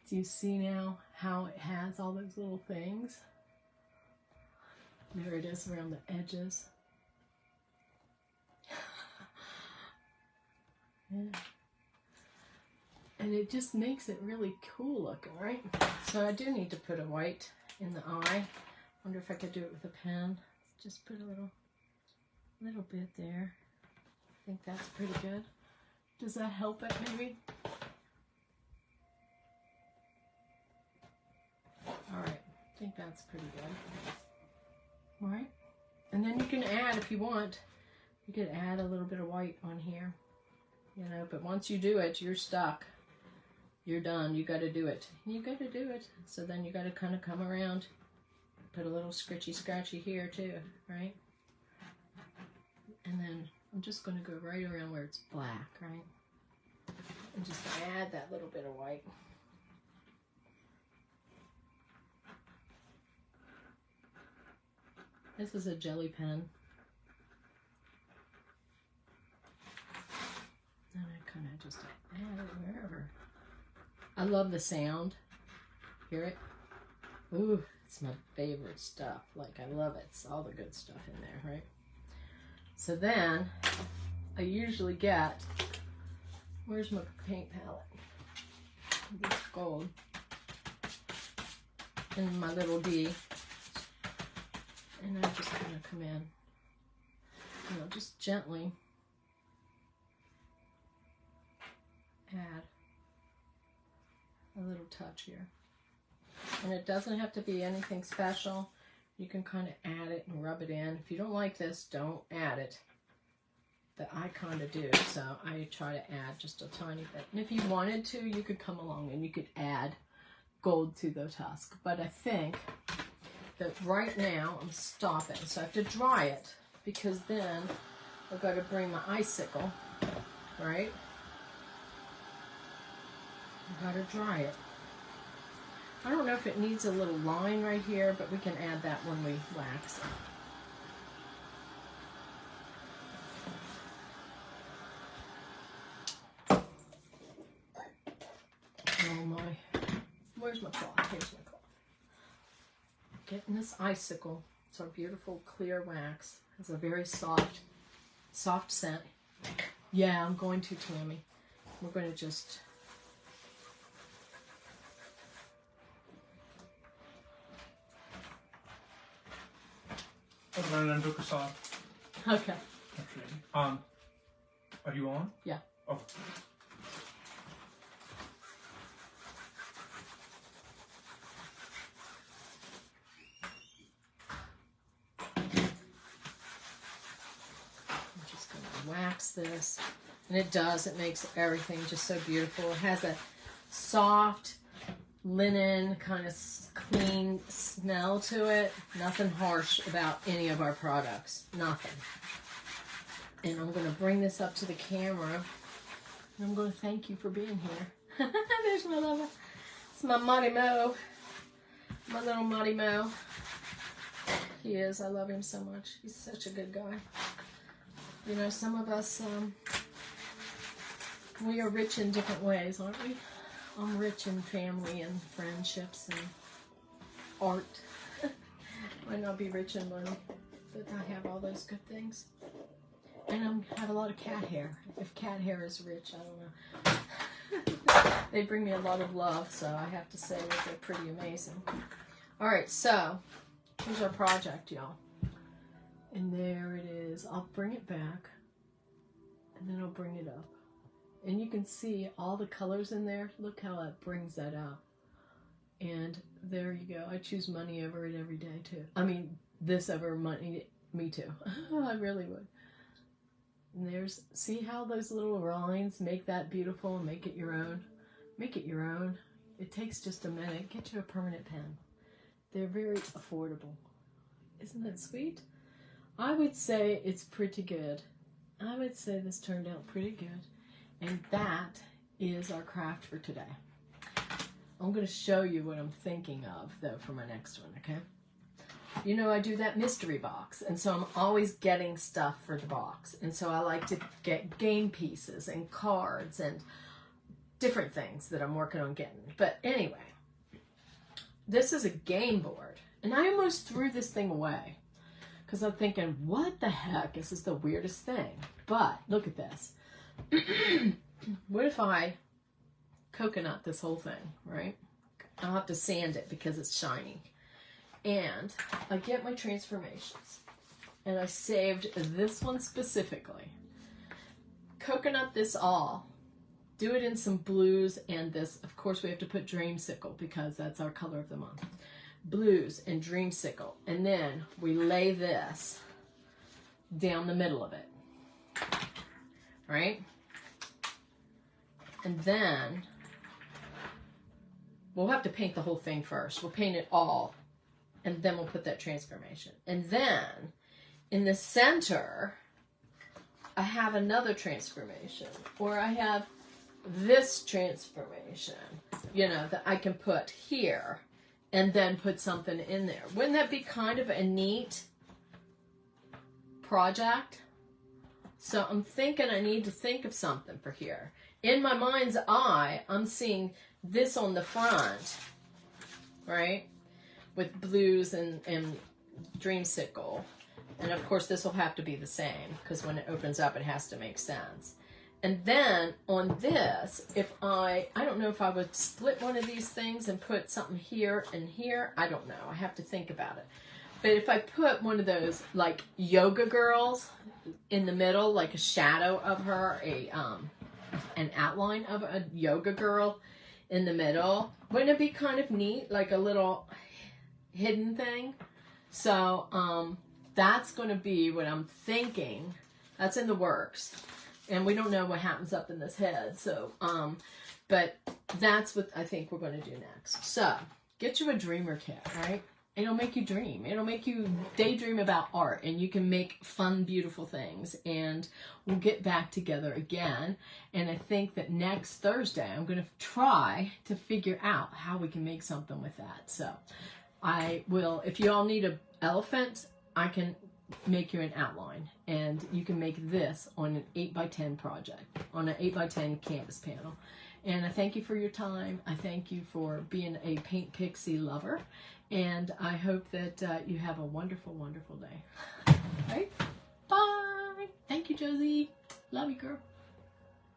do you see now how it has all those little things? There it is around the edges. Yeah. And it just makes it really cool looking, right? So I do need to put a white in the eye. Wonder if I could do it with a pen. Just put a little bit there. I think that's pretty good. Does that help it maybe? All right, I think that's pretty good. All right, and then you can add, if you want, you could add a little bit of white on here, you know, but once you do it, you're stuck. You're done. You got to do it. You got to do it. So then you got to kind of come around. Put a little scritchy scratchy here too, right? And then I'm just going to go right around where it's black, right? And just add that little bit of white. This is a jelly pen. And I kind of just add it wherever. I love the sound. Hear it? Ooh. It's my favorite stuff. Like, I love it. It's all the good stuff in there, right? So then, I usually get, where's my paint palette? This gold. And my little D. And I'm just going to come in, you know, just gently add a little touch here. And it doesn't have to be anything special. You can kind of add it and rub it in. If you don't like this, don't add it. But I kind of do, so I try to add just a tiny bit. And if you wanted to, you could come along and you could add gold to the tusk. But I think that right now I'm stopping. So I have to dry it, because then I've got to bring my icicle, right? I've got to dry it. I don't know if it needs a little line right here, but we can add that when we wax it. Oh my, where's my cloth? Here's my cloth. Getting this icicle. It's our beautiful clear wax. It's a very soft scent. Yeah, I'm going to, Tammy. We're going to just... I took us off. Okay. Are you on? Yeah. Oh. I'm just going to wax this. And it does. It makes everything just so beautiful. It has a soft linen kind of clean smell to it. Nothing harsh about any of our products. Nothing. And I'm going to bring this up to the camera. And I'm going to thank you for being here. There's my lover. It's my Monty Mo. My little Monty Mo. He is. I love him so much. He's such a good guy. You know, some of us, we are rich in different ways, aren't we? I'm rich in family and friendships and art. Might not be rich in money, but I have all those good things. And I have a lot of cat hair. If cat hair is rich, I don't know. They bring me a lot of love, so I have to say that they're pretty amazing. Alright, so here's our project, y'all. And there it is. I'll bring it back, and then I'll bring it up. And you can see all the colors in there. Look how it brings that out. And there you go. I choose money over it every day, too. I mean, this over money. Me, too. I really would. And there's, see how those little lines make that beautiful and make it your own? Make it your own. It takes just a minute. Get you a permanent pen. They're very affordable. Isn't that sweet? I would say it's pretty good. I would say this turned out pretty good. And that is our craft for today. I'm going to show you what I'm thinking of, though, for my next one, okay? You know, I do that mystery box, and so I'm always getting stuff for the box. And so I like to get game pieces and cards and different things that I'm working on getting. But anyway, this is a game board. And I almost threw this thing away because I'm thinking, what the heck? This is the weirdest thing. But look at this. What if I coconut this whole thing, right? I'll have to sand it because it's shiny. And I get my transformations. And I saved this one specifically. Coconut this all. Do it in some blues and this. Of course, we have to put Dreamsicle because that's our color of the month. Blues and Dreamsicle. And then we lay this down the middle of it. Right? And then we'll have to paint the whole thing first. We'll paint it all. And then we'll put that transformation. And then in the center, I have another transformation. Or I have this transformation, you know, that I can put here. And then put something in there. Wouldn't that be kind of a neat project? So I'm thinking I need to think of something for here. In my mind's eye, I'm seeing this on the front, right? With blues and Dreamsicle. And of course this will have to be the same because when it opens up it has to make sense. And then on this, if I don't know if I would split one of these things and put something here and here. I don't know. I have to think about it. But if I put one of those like yoga girls in the middle, like a shadow of her, an outline of a yoga girl in the middle, wouldn't it be kind of neat, like a little hidden thing? So that's going to be what I'm thinking. That's in the works. And we don't know what happens up in this head. So But that's what I think we're going to do next. So get you a dreamer kit, right? It'll make you dream. It'll make you daydream about art, and you can make fun, beautiful things. And we'll get back together again. And I think that next Thursday, I'm going to try to figure out how we can make something with that. So I will, if you all need an elephant, I can make you an outline. And you can make this on an 8x10 project, on an 8x10 canvas panel. And I thank you for your time. I thank you for being a Paint Pixie lover. And I hope that you have a wonderful, wonderful day. All right? Bye. Thank you, Josie. Love you, girl.